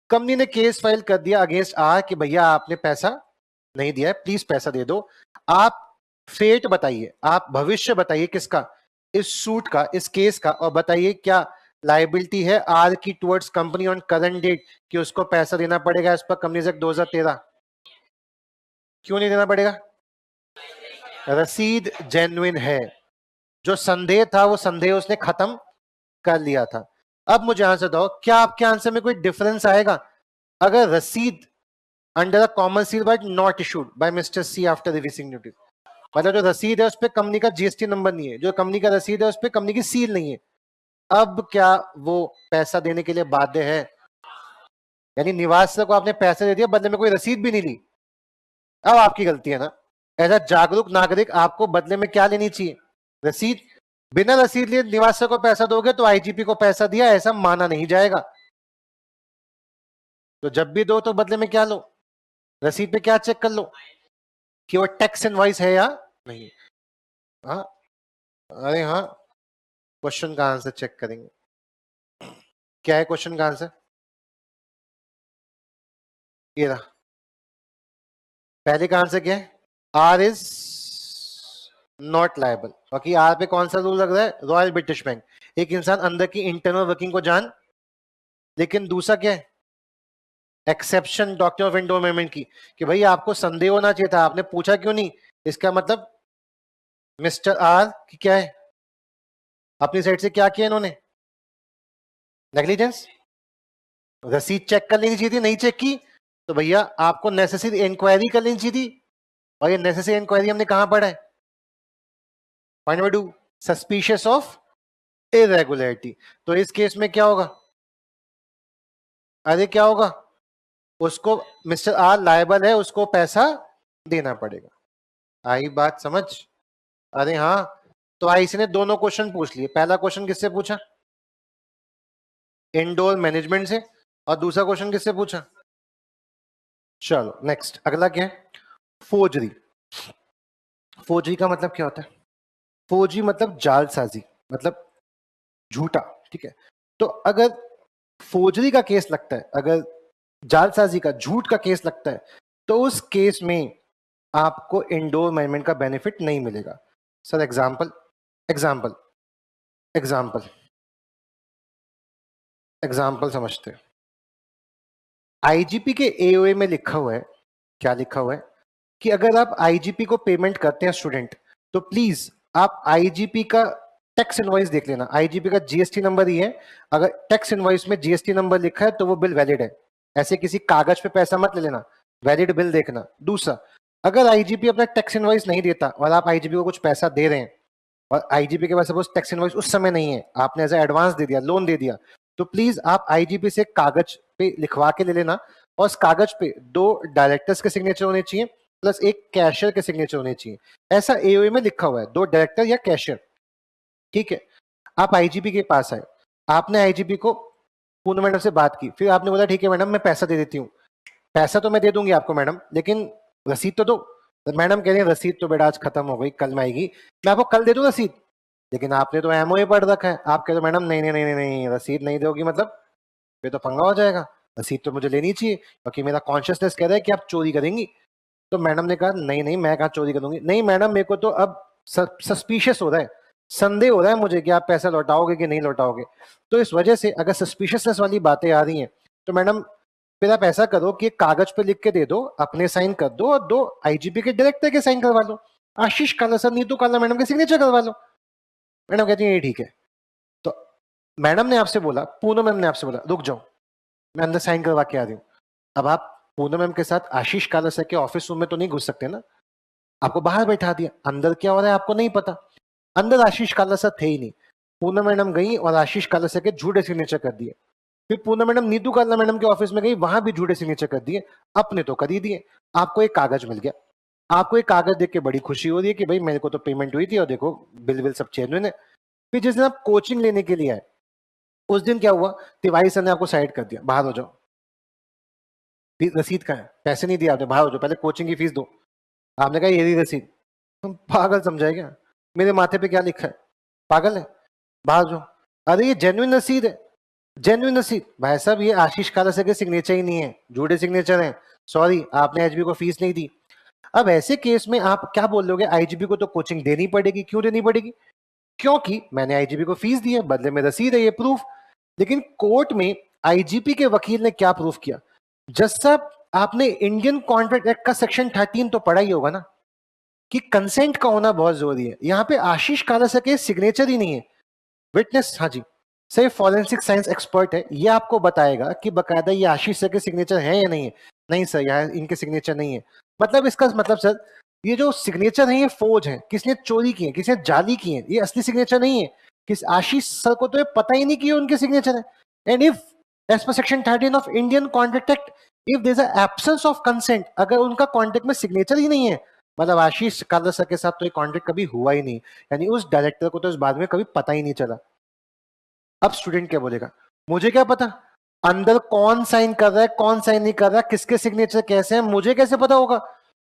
कंपनी ने केस फाइल कर दिया अगेंस्ट आर कि भैया आपने पैसा नहीं दिया है, प्लीज पैसा दे दो। आप फेट बताइए, आप भविष्य बताइए किसका, इस सूट का, इस केस का, और बताइए क्या लाइबिलिटी है आर की towards company on current date कि उसको पैसा देना पड़ेगा इस पर कंपनी एक्ट 2013। क्यों नहीं देना पड़ेगा, रसीद जेन्युइन है, जो संदेह था वो संदेह उसने खत्म कर लिया था। अब मुझे आंसर दो, क्या आपके आंसर में कोई डिफरेंस आएगा अगर रसीद under the common seal but not issued by mister C after receiving notice, मतलब जो रसीद है उस पर कंपनी का जीएसटी नंबर नहीं है, जो कंपनी का रसीद है उस पर कंपनी की सील नहीं है, अब क्या वो पैसा देने के लिए बाध्य है, यानी निवास को आपने पैसे दे दिया बदले में कोई रसीद भी नहीं ली, अब आपकी गलती है ना। एज अ जागरूक नागरिक आपको बदले में क्या लेनी चाहिए, रसीद। बिना रसीद लिए निवास को पैसा दोगे तो आईजीपी को पैसा दिया ऐसा माना नहीं जाएगा, तो जब भी दो तो बदले में क्या लो, रसीद पे क्या चेक कर लो कि वो टैक्स इनवॉइस है या नहीं। हाँ, अरे हाँ, क्वेश्चन का आंसर चेक करेंगे, क्या है क्वेश्चन का आंसर, ये रहा। पहले का आंसर क्या है, आर इज नॉट लायबल, बाकी आर पे कौन सा रूल लग रहा है, रॉयल ब्रिटिश बैंक, एक इंसान अंदर की इंटरनल वर्किंग को जान। लेकिन दूसरा क्या है, एक्सेप्शन डॉक्टर ऑफ एंडोमेंट की, कि भाई आपको संदेह होना चाहिए था, आपने पूछा क्यों नहीं, इसका मतलब मिस्टर आर की क्या है, अपनी साइड से क्या किया इन्होंने, नेग्लिजेंस। रसीद चेक कर लेनी चाहिए थी, नहीं चेक की तो भैया आपको नेसेसरी इंक्वायरी कर लेनी चाहिए थी, और ये नेसेसरी इंक्वायरी हमने कहां पढ़ा है, point number 2 suspicious of irregularity. तो इस केस में क्या होगा, अरे क्या होगा, उसको मिस्टर आर लायबल है, उसको पैसा देना पड़ेगा। आई बात समझ, अरे हाँ। तो आईसी ने दोनों क्वेश्चन पूछ लिए, पहला क्वेश्चन किससे पूछा, इंडोर मैनेजमेंट से, और दूसरा क्वेश्चन किससे पूछा, चलो नेक्स्ट, अगला क्या है? फोर्जरी। फोर्जरी का मतलब क्या होता है? फोर्जरी मतलब जालसाजी, मतलब झूठा, ठीक है। तो अगर फोर्जरी का केस लगता है, अगर जालसाजी का, झूठ का केस लगता है, तो उस केस में आपको इंडोर मैनेजमेंट का बेनिफिट नहीं मिलेगा। Sir example, example, example, example समझते हैं। आईजीपी के एओए में लिखा हुआ है, क्या लिखा हुआ है कि अगर आप आईजीपी को पेमेंट करते हैं स्टूडेंट, तो प्लीज आप आईजीपी का टैक्स इनवॉइस देख लेना। आईजीपी का जीएसटी नंबर ही है, अगर टैक्स इनवॉइस में जीएसटी नंबर लिखा है तो वो बिल वैलिड है। ऐसे किसी कागज पे पैसा मत ले लेना, वैलिड बिल देखना। दूसरा, अगर आईजीपी अपना टैक्स इनवॉइस नहीं देता और आप आईजीपी को कुछ पैसा दे रहे हैं और आईजीपी के पास सपोज टैक्स इनवॉइस उस समय नहीं है, आपने एज एडवांस दे दिया, लोन दे दिया, तो प्लीज आप आईजीपी से कागज पे लिखवा के ले लेना, और उस कागज पे 2 डायरेक्टर्स के सिग्नेचर होने चाहिए प्लस एक कैशियर के सिग्नेचर होने चाहिए। ऐसा एओए में लिखा हुआ है, 2 डायरेक्टर या कैशियर, ठीक है। आप आईजीपी के पास आए, आपने आईजीपी को पूनम मैडम से बात की, फिर आपने बोला ठीक है मैडम मैं पैसा दे देती हूँ। पैसा तो मैं दे दूंगी आपको मैडम, लेकिन रसीद तो दो। तो मैडम कह रही है रसीद तो बेटा आज खत्म हो गई, कल में आएगी, मैं आपको कल दे दूं रसीद। लेकिन आपने तो एमओए पढ़ रखा है, आप कह रहे हो मैडम नहीं नहीं नहीं नहीं नहीं, रसीद नहीं दोगी मतलब फिर तो पंगा हो जाएगा, रसीद तो मुझे लेनी चाहिए क्योंकि मेरा कॉन्शियसनेस कह रहा है कि आप चोरी करेंगी। तो मैडम ने कहा नहीं नहीं मैं कहाँ चोरी करूंगी, नहीं मैडम मेरे को तो अब सस्पिशियस हो रहा है, संदेह हो रहा है मुझे कि आप पैसा लौटाओगे कि नहीं लौटाओगे। तो इस वजह से अगर सस्पिशियसनेस वाली बातें आ रही हैं तो मैडम फिर आप ऐसा करो कि एक कागज पे लिख के दे दो, अपने साइन कर दो और 2 आईजीपी के डायरेक्टर के साइन करवा लो, आशीष काला सर, नीतू काला मैडम के सिग्नेचर करवा लो। मैडम कहती है ये ठीक है। तो मैडम ने आपसे बोला, पूनम मैम ने आपसे बोला रुक जाओ मैं अंदर साइन करवा के आ रही हूँ। अब आप पूनम मैम के साथ आशीष काला सर के ऑफिस रूम में तो नहीं घुस सकते ना, आपको बाहर बैठा दिया, अंदर क्या हो रहा है आपको नहीं पता। अंदर आशीष काला सर थे ही नहीं, पूनम मैडम गई और आशीष काला सर के झूठे सिग्नेचर कर दिए। फिर पूनम मैडम नीतू काला मैडम के ऑफिस में गई, वहां भी झूठे सिग्नेचर कर दिए, अपने तो कर ही दिए। आपको एक कागज मिल गया, आपको एक कागज देख के बड़ी खुशी हो रही है कि भाई मेरे को तो पेमेंट हुई थी और देखो बिल विल सब चेंज हुए। फिर जिस दिन आप कोचिंग लेने के लिए आए उस दिन क्या हुआ, तिवारी सर ने आपको साइड कर दिया, बाहर हो जाओ, फिर रसीद का है, पैसे नहीं दिया आपने, बाहर हो जाओ, पहले कोचिंग की फीस दो। आपने कहा ये रही रसीद, तुम पागल समझाए क्या, मेरे माथे पे क्या लिखा है, पागल है, बाहर जाओ। अरे ये जेन्युइन रसीद है, जेन्युइन रसीद। भाई साहब ये आशीष काला सर के सिग्नेचर ही नहीं है, झूठे सिग्नेचर हैं, सॉरी आपने एचबी को फीस नहीं दी। अब ऐसे केस में आप क्या बोल लोगे, आईजीबी को तो कोचिंग देनी पड़ेगी, क्यों देनी पड़ेगी, क्योंकि मैंने आईजीबी को फीस दी है, बदले में रसीद है, ये प्रूफ। लेकिन कोर्ट में आईजीपी के वकील ने क्या प्रूफ किया, जज साहब आपने इंडियन कॉन्ट्रैक्ट एक्ट का सेक्शन 13 तो पढ़ा ही होगा ना, कि कंसेंट का होना बहुत जरूरी है। यहाँ पे आशीष काला सर के सिग्नेचर ही नहीं है, विटनेस, हाँ जी सर फॉरेंसिक साइंस एक्सपर्ट है, ये आपको बताएगा कि बकायदा ये आशीष सर के सिग्नेचर है या नहीं है। नहीं सर यहाँ इनके सिग्नेचर नहीं है, मतलब इसका मतलब सर ये जो सिग्नेचर है ये फौज है, किसने चोरी की है, किसने जाली की है, ये असली सिग्नेचर नहीं है। किस आशीष सर को तो ये पता ही नहीं कि उनके सिग्नेचर है। And if as per section 13 of Indian contract act, if there is a absence of consent, अगर उनका कॉन्ट्रैक्ट में सिग्नेचर ही नहीं है, मतलब आशीष काला सर के साथ तो ये कॉन्ट्रैक्ट कभी हुआ ही नहीं, यानी उस डायरेक्टर को तो इस बात में कभी पता ही नहीं चला। अब स्टूडेंट क्या बोलेगा, मुझे क्या पता अंदर कौन साइन कर रहा है कौन साइन नहीं कर रहा, किसके सिग्नेचर कैसे हैं, मुझे कैसे पता होगा।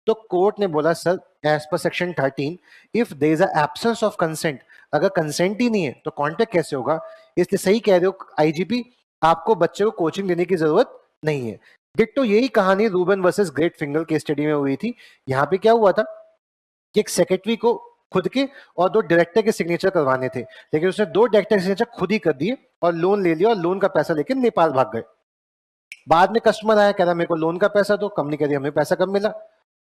तो कोर्ट ने बोला sir as per section 13 if there is a absence of consent, अगर कंसेंट ही नहीं है तो कॉन्ट्रैक्ट कैसे होगा। इसलिए सही कह रहे हो आईजीपी, आपको बच्चे को कोचिंग देने की जरूरत नहीं है। डिट्टो यही कहानी रूबन वर्सेस ग्रेट फिंगर के स्टडी में हुई थी। यहाँ पे क्या हुआ था कि एक सेक्रेटरी को खुद के और 2 डायरेक्टर के सिग्नेचर करवाने थे, लेकिन उसने 2 डायरेक्टर के सिग्नेचर खुद ही कर दिए और लोन ले लिया और लोन का पैसा लेकर नेपाल भाग गए। बाद में कस्टमर आया, कह रहा मेरे को लोन का पैसा दो, कंपनी कह रही हमें पैसा कब मिला।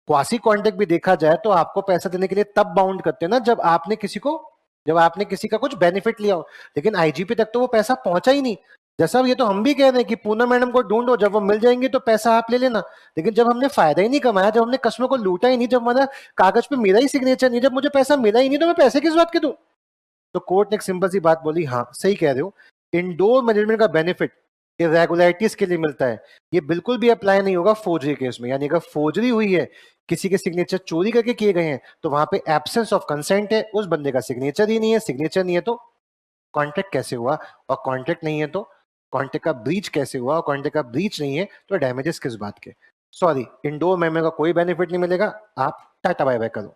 क्वासी कॉन्ट्रैक्ट भी देखा जाए तो आपको पैसा देने के लिए तब बाउंड करते हैं ना जब आपने किसी का कुछ बेनिफिट लिया हो, लेकिन आईजीपी तक तो वो पैसा पहुंचा ही नहीं। जैसा ये तो हम भी कह रहे हैं कि पूनम मैडम को ढूंढो, जब वो मिल जाएंगे तो पैसा आप ले लेना, लेकिन जब हमने फायदा ही नहीं कमाया, जब हमने कस्टमर को लूटा ही नहीं, जब हमारा कागज पे मेरा ही सिग्नेचर नहीं, जब मुझे पैसा मिला ही नहीं, तो मैं पैसे किस बात के दूं। तो कोर्ट ने एक सिंपल सी बात बोली, हाँ सही कह रहे हो, इंडोर मैनेजमेंट का बेनिफिट इरेगुलरिटीज के लिए मिलता है, ये बिल्कुल भी अप्लाई नहीं होगा फोर्जरी केस में। यानी अगर फोर्जरी हुई है, किसी के सिग्नेचर चोरी करके किए गए हैं, तो वहां पे एब्सेंस ऑफ कंसेंट है, उस बंदे का सिग्नेचर ही नहीं है, सिग्नेचर नहीं है तो कॉन्ट्रैक्ट कैसे हुआ, और कॉन्ट्रैक्ट नहीं है तो कॉन्ट्रैक्ट का ब्रीच कैसे हुआ, और कॉन्ट्रैक्ट का ब्रीच नहीं है तो डैमेजेस किस बात के। सॉरी, इंडोर मेमो का कोई बेनिफिट नहीं मिलेगा, आप टाटा बाय बाय करो।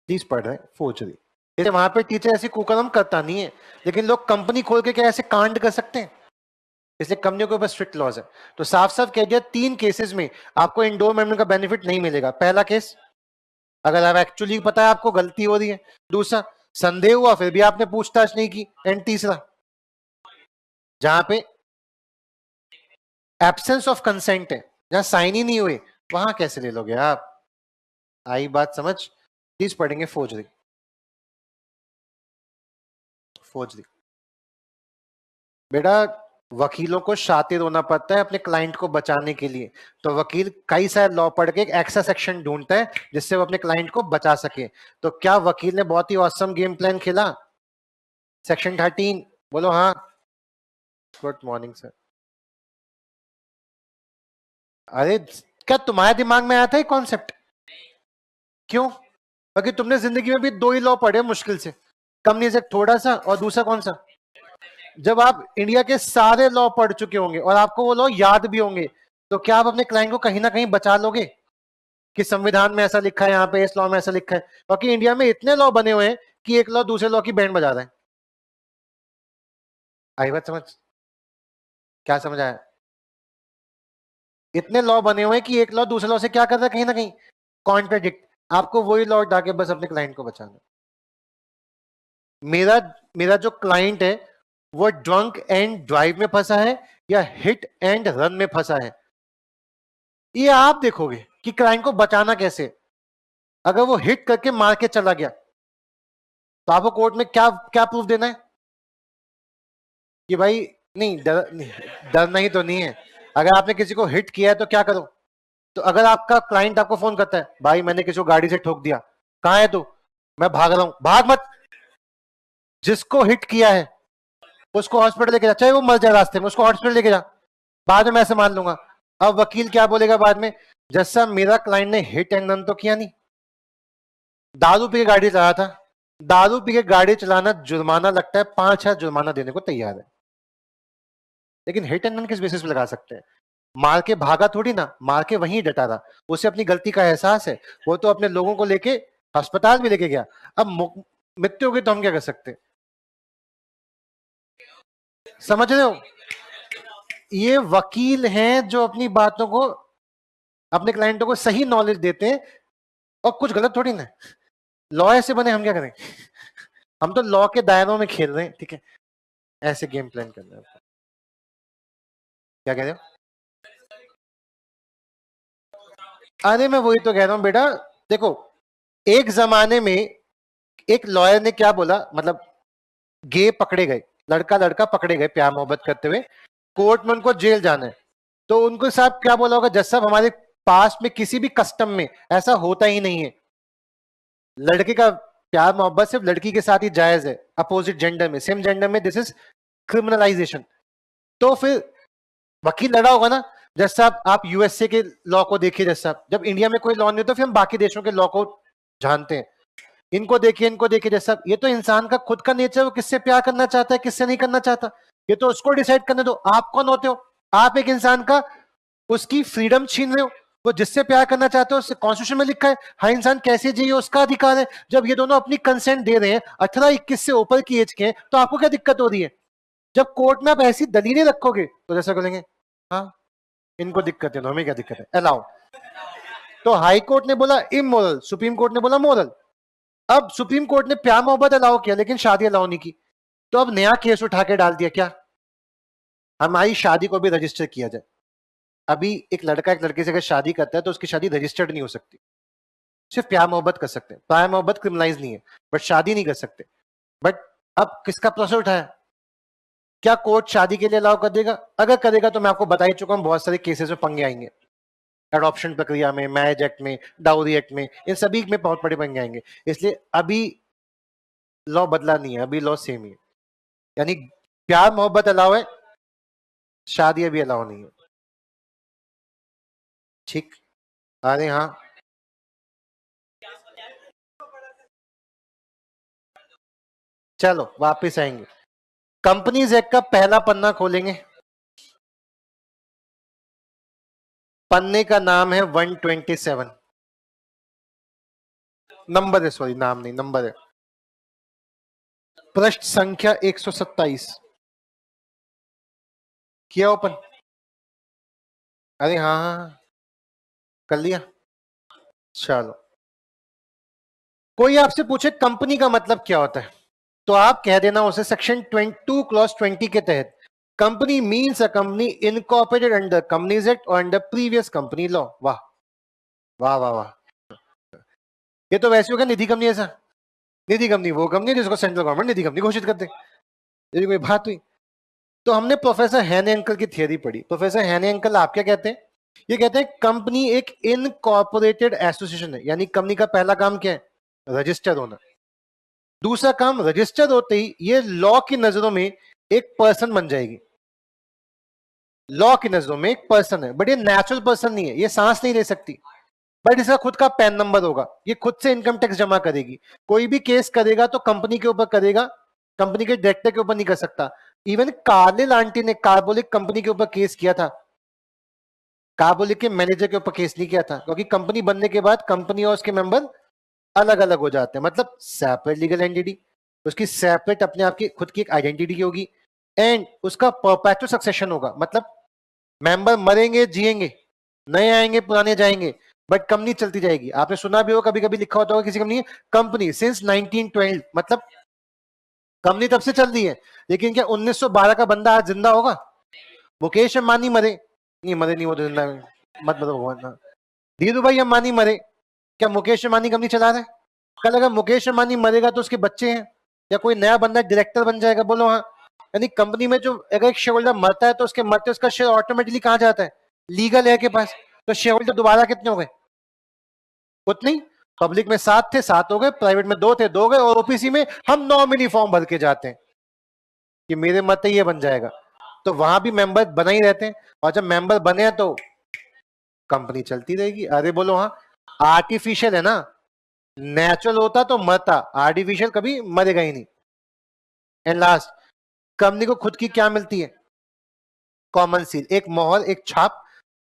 प्लीज पढ़ रहे हैं फोर्जरी। जैसे वहां पे टीचर ऐसी कुकर्म करता नहीं है, लेकिन लोग कंपनी खोल के क्या ऐसे कांड कर सकते हैं? इसलिए कंपनियों के ऊपर स्ट्रिक्ट लॉज है। तो साफ साफ कह दिया 3 केसेस में आपको इंडोर मेमो का बेनिफिट नहीं मिलेगा। पहला केस, अगर आप एक्चुअली पता है आपको गलती हो रही है। दूसरा, संदेह हुआ फिर भी आपने पूछताछ नहीं की। एंड तीसरा, जहां पे एब्सेंस ऑफ कंसेंट है, जहां साइन ही नहीं हुए, वहां कैसे ले लोगे आप? आई बात समझ? प्लीज पढ़ेंगे फोर्जरी। फोर्जरी बेटा, वकीलों को शातिर होना पड़ता है अपने क्लाइंट को बचाने के लिए। तो वकील कई सारे लॉ पढ़ के एक एक्स्ट्रा सेक्शन ढूंढता है जिससे वो अपने क्लाइंट को बचा सके। तो क्या वकील ने बहुत ही ऑसम गेम प्लान खेला? सेक्शन 13, बोलो हाँ। Good morning sir. अरे क्या तुम्हारे दिमाग में आया था ये कॉन्सेप्ट? क्यों? क्योंकि तुमने जिंदगी में भी 2 ही लॉ पढ़े मुश्किल से, कंपनी से थोड़ा सा, और दूसरा कौन सा? जब आप इंडिया के सारे लॉ पढ़ चुके होंगे और आपको वो लॉ याद भी होंगे, तो क्या आप अपने क्लाइंट को कहीं ना कहीं बचा लोगे कि संविधान में ऐसा लिखा है, यहाँ पे इस लॉ में ऐसा लिखा है? क्योंकि इंडिया में इतने लॉ बने हुए हैं कि एक लॉ दूसरे लॉ की बैंड बजा रहा है। आई बात समझ? क्या समझ आया? इतने लॉ बने हुए हैं कि एक लॉ दूसरे लॉ से क्या कर रहा है, कहीं ना कहीं कॉन्ट्रडिक्ट। आपको वही लॉ उठा के बस अपने क्लाइंट को बचाना। मेरा मेरा जो क्लाइंट है वो ड्रंक एंड ड्राइव में फंसा है या हिट एंड रन में फंसा है, ये आप देखोगे कि क्लाइंट को बचाना कैसे। अगर वो हिट करके मार के चला गया तो आपको कोर्ट में क्या क्या प्रूफ देना है कि भाई नहीं, डरना ही तो नहीं है। अगर आपने किसी को हिट किया है तो क्या करो? तो अगर आपका क्लाइंट आपको फोन करता है, भाई मैंने किसी को गाड़ी से ठोक दिया, कहां है तू? मैं भाग रहा हूं। भाग मत, जिसको हिट किया है उसको हॉस्पिटल लेके जा, चाहे वो मर जाए रास्ते में, उसको हॉस्पिटल लेके जा, बाद में मैं ऐसे मान लूंगा। अब वकील क्या बोलेगा बाद में? जज साहब मेरा क्लाइंट ने हिट एंड रन तो किया नहीं, दारू पी के गाड़ी चलाया था। दारू पी के गाड़ी चलाना जुर्माना लगता है, 5,000 जुर्माना देने को तैयार है। लेकिन हिट एंड रन किस बेसिस पे लगा सकते हैं? मार के भागा थोड़ी ना, मार के वहीं डटा था, उसे अपनी गलती का एहसास है, वो तो अपने लोगों को लेके अस्पताल भी लेके गया। अब मृत्यु होगी तो हम क्या कर सकते हैं? समझ रहे हो? ये वकील हैं जो अपनी बातों को, अपने क्लाइंटों को सही नॉलेज देते हैं, और कुछ गलत थोड़ी ना। लॉ ऐसे बने, हम क्या करें? हम तो लॉ के दायरों में खेल रहे हैं, ठीक है? ऐसे गेम प्लान करना है। क्या कह रहे हो? अरे मैं वही तो कह रहा हूं बेटा, देखो एक जमाने में एक लॉयर ने क्या बोला, मतलब गे पकड़े गए, लड़का लड़का पकड़े गए प्यार मोहब्बत करते हुए, कोर्ट में उनको जेल जाना है। तो उनको साहब क्या बोला होगा, जज साहब हमारे पास में किसी भी कस्टम में ऐसा होता ही नहीं है, लड़के का प्यार मोहब्बत सिर्फ लड़की के साथ ही जायज है, अपोजिट जेंडर में, सेम जेंडर में दिस इज क्रिमिनलाइजेशन। तो फिर वकील लड़ा होगा ना, जज साहब आप यूएसए के लॉ को देखिए, जज साहब जब इंडिया में कोई लॉ नहीं होता फिर हम बाकी देशों के लॉ को जानते हैं, इनको देखिए इनको देखिए। जज साहब ये तो इंसान का खुद का नेचर, वो किससे प्यार करना चाहता है किससे नहीं करना चाहता, ये तो उसको डिसाइड करने दो। आप कौन होते हो? आप एक इंसान का, उसकी फ्रीडम छीन रहे हो। वो जिससे प्यार करना चाहते हो, उससे कॉन्स्टिट्यूशन में लिखा है हर इंसान कैसे जिए उसका अधिकार है। जब ये दोनों अपनी कंसेंट दे रहे हैं 18-21 से ऊपर की एज के हैं, तो आपको क्या दिक्कत हो रही है? जब कोर्ट में आप ऐसी दलीलें रखोगे तो जैसा बोलेंगे हाँ इनको दिक्कत है, तो हमें क्या दिक्कत है, अलाउ। तो हाई कोर्ट ने बोला इमोरल, सुप्रीम कोर्ट ने बोला मोरल। अब सुप्रीम कोर्ट ने प्यार मोहब्बत अलाउ किया लेकिन शादी अलाउ नहीं की, तो अब नया केस उठा के डाल दिया, क्या हमारी शादी को भी रजिस्टर किया जाए। अभी एक लड़का एक लड़के से अगर शादी करता है तो उसकी शादी रजिस्टर्ड नहीं हो सकती, सिर्फ प्यार मोहब्बत कर सकते हैं। प्यार मोहब्बत क्रिमिनलाइज नहीं है, बट शादी नहीं कर सकते। बट अब किसका प्रोसेस उठाया? क्या कोर्ट शादी के लिए अलाउ कर देगा? अगर करेगा तो मैं आपको बता ही चुका हूं बहुत सारे केसेस में पंगे आएंगे, एडॉप्शन प्रक्रिया में, मैरिज एक्ट में, डाउरी एक्ट में, इन सभी में बहुत बड़े पंगे आएंगे। इसलिए अभी लॉ बदला नहीं है, अभी लॉ सेम ही है, यानी प्यार मोहब्बत अलाउ है, शादी अभी अलाउ नहीं है। ठीक? अरे हाँ, चलो वापस आएंगे। कंपनीज एक्ट का पहला पन्ना खोलेंगे, पन्ने का नाम है 127, नंबर है, सॉरी नाम नहीं नंबर है। पृष्ठ संख्या 127 किया ओपन? अरे हाँ हाँ हाँ, कर लिया। चलो, कोई आपसे पूछे कंपनी का मतलब क्या होता है, तो आप कह देना उसे सेक्शन 22 क्लॉज 20 के तहत company means a company incorporated under companies act और अंडर प्रीवियस कंपनी लॉ। वाह वाह वाह वाह, ये तो वैसे होगा निधि कंपनी। ऐसा निधि कंपनी वो कंपनी जिसको सेंट्रल गवर्नमेंट निधि कंपनी घोषित कर दे, ये भी कोई बात हुई? तो हमने प्रोफेसर हैने अंकल की थियरी पढ़ी। प्रोफेसर हैने अंकल आप क्या कहते हैं? ये कहते हैं कंपनी एक इनकॉर्पोरेटेड एसोसिएशन है, यानी कंपनी का पहला काम क्या है? रजिस्टर होना। दूसरा काम, रजिस्टर होते ही ये लॉ की नजरों में एक पर्सन बन जाएगी। लॉ की नजरों में एक पर्सन है, बट ये नेचुरल पर्सन नहीं है, ये सांस नहीं ले सकती, बट इसका खुद का पैन नंबर होगा, ये खुद से इनकम टैक्स जमा करेगी। कोई भी केस करेगा तो कंपनी के ऊपर करेगा, कंपनी के डायरेक्टर के ऊपर नहीं कर सकता। इवन कार्लिल आंटी ने कार्बोलिक कंपनी के ऊपर केस किया था, कार्बोलिक के मैनेजर के ऊपर केस नहीं किया था, क्योंकि कंपनी बनने के बाद कंपनी और उसके मेंबर अलग अलग हो जाते हैं, मतलब सेपरेट लीगल एंटिटी, उसकी सेपरेट अपने आप की खुद की एक आइडेंटिटी होगी, एंड उसका परपेचुअल सक्सेशन होगा, मतलब मेंबर मरेंगे जिएंगे, नए आएंगे पुराने जाएंगे, बट कंपनी चलती जाएगी। आपने सुना भी होगा, कभी कभी लिखा होता होगा किसी कंपनी कंपनी सिंस 1912, मतलब कंपनी तब से चल रही है। लेकिन क्या 1912 का बंदा आज जिंदा होगा? मुकेश अंबानी मरे नहीं, मरे नहीं, वो तो जिंदा है। मत बताओ भगवान। धीरू भाई अंबानी मरे, क्या मुकेश अंबानी कंपनी चला रहा है? कल अगर मुकेश अंबानी मरेगा तो उसके बच्चे हैं या कोई नया बंदा डायरेक्टर बन जाएगा? बोलो हाँ। यानी कंपनी में जो अगर एक शेयर होल्डर मरता है तो उसके मरते उसका शेयर ऑटोमेटिकली कहां जाता है? लीगल है के पास। तो शेयर होल्डर दोबारा कितने हो गए? उतने ही। पब्लिक में 7 थे, 7 हो गए, प्राइवेट में 2 थे, 2 गए, और ओपीसी में हम नॉमिनी फॉर्म भर के जाते हैं कि मेरे मत ये बन जाएगा। तो वहां भी मेंबर बना ही रहते हैं, और जब मेंबर बने हैं तो कंपनी चलती रहेगी। अरे बोलो हाँ, आर्टिफिशियल है ना, नेचुरल होता तो मरता, आर्टिफिशियल कभी मरेगा ही नहीं। एंड लास्ट, कंपनी को खुद की क्या मिलती है? कॉमन सील, एक मोहर, एक छाप।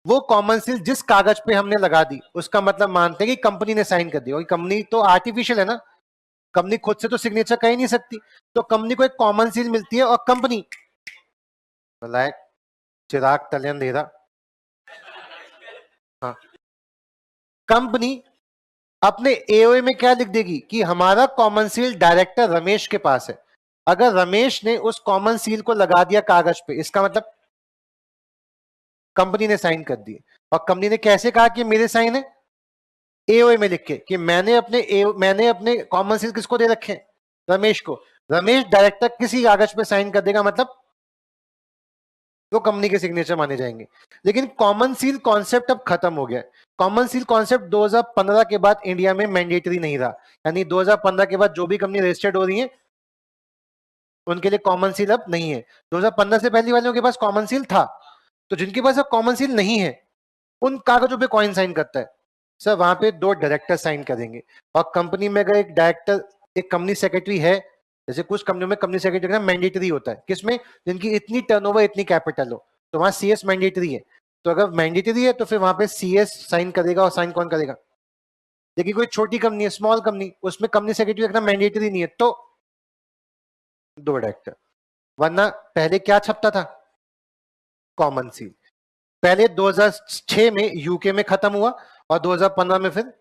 वो कॉमन सील जिस कागज पे हमने लगा दी उसका मतलब मानते हैं कि कंपनी ने साइन कर दिया, और कंपनी तो आर्टिफिशियल है ना, कंपनी खुद से तो सिग्नेचर कर ही नहीं सकती। तो कंपनी को एक कॉमन सील मिलती है, और कंपनी लायक चिराग तले अंधेरा, हाँ, कंपनी अपने एओए में क्या लिख देगी कि हमारा कॉमन सील डायरेक्टर रमेश के पास है। अगर रमेश ने उस कॉमन सील को लगा दिया कागज पे, इसका मतलब कंपनी ने साइन कर दी। और कंपनी ने कैसे कहा कि मेरे साइन है? एओए में लिख के कि मैंने अपने कॉमन सील किसको दे रखे? रमेश को। रमेश डायरेक्टर किसी कागज पे साइन कर देगा, मतलब वो कंपनी के सिग्नेचर माने जाएंगे। लेकिन कॉमन सील कॉन्सेप्ट अब खत्म हो गया। कॉमन सील कॉन्सेप्ट 2015 के बाद इंडिया में मैंडेटरी नहीं रहा, यानी 2015 के बाद जो भी कंपनी रजिस्टर्ड हो रही है उनके लिए कॉमन सील अब नहीं है। 2015 से पहले वालों के पास कॉमन सील था, तो जिनके पास अब कॉमन सील नहीं है उन कागजों पे कौन साइन करता है? सर वहां पे 2 डायरेक्टर साइन करेंगे, और कंपनी में अगर एक डायरेक्टर, एक कंपनी सेक्रेटरी है, जैसे कुछ कंपनियों में कंपनी सेक्रेटरी मैंडेटरी होता है, किसमें? जिनकी इतनी टर्नओवर इतनी कैपिटल हो, तो वहां सीएस मैंडेटरी है। तो अगर मैंडेटरी है तो फिर वहां पे सीएस साइन करेगा, और साइन कौन करेगा? लेकिन कोई छोटी कंपनी है, स्मॉल कंपनी, उसमें कंपनी सेक्रेटरी रखना मैंडेटरी नहीं है, तो 2 डायरेक्टर। वरना पहले क्या छपता था? Common seal. पहले 2006 में यूके में खत्म हुआ, और 2015 में फिर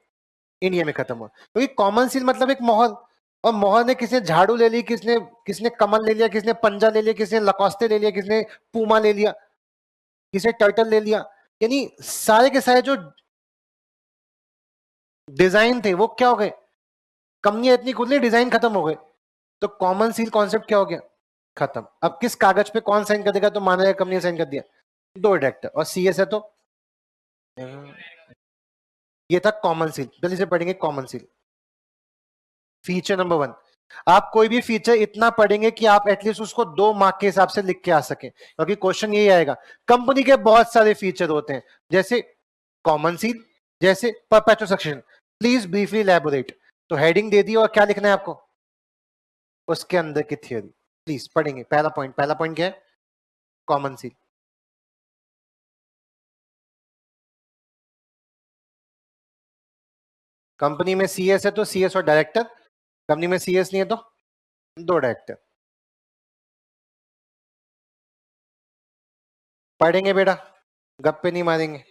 इंडिया में खत्म हुआ, क्योंकि कॉमन सील मतलब एक मोहर। और मोहर ने किसने झाड़ू ले ली, किसने किसने कमल ले लिया, किसने पंजा ले लिया, किसने लकोस्ते ले लिया, किसने पूमा ले लिया, किसने टर्टल ले लिया, यानी सारे के सारे जो डिजाइन थे वो क्या हो गए? कंपनियां इतनी खुली, डिजाइन खत्म हो गए। तो कॉमन सील कॉन्सेप्ट क्या हो गया? खत्म। अब किस कागज पे कौन साइन कर देगा तो माना जाएगा कंपनी ने साइन कर दिया? 2 डायरेक्टर, और सीएस है तो ये था कॉमन सील। जल्दी से पढ़ेंगे कॉमन सील। फीचर नंबर 1, आप कोई भी फीचर इतना पढ़ेंगे कि आप एटलीस्ट उसको 2 मार्क के हिसाब से लिख के आ सके, क्योंकि क्वेश्चन यही आएगा। कंपनी के बहुत सारे फीचर होते हैं, जैसे कॉमन सील, जैसे perpetual succession. Please briefly elaborate. तो हेडिंग दे दी, और क्या लिखना है आपको? उसके अंदर की थियोरी प्लीज पढ़ेंगे। पहला पॉइंट क्या है? Common seal. कंपनी में सीएस है तो सीएस और डायरेक्टर, कंपनी में सीएस नहीं है तो 2 डायरेक्टर। पढ़ेंगे बेटा, गप्पे नहीं मारेंगे।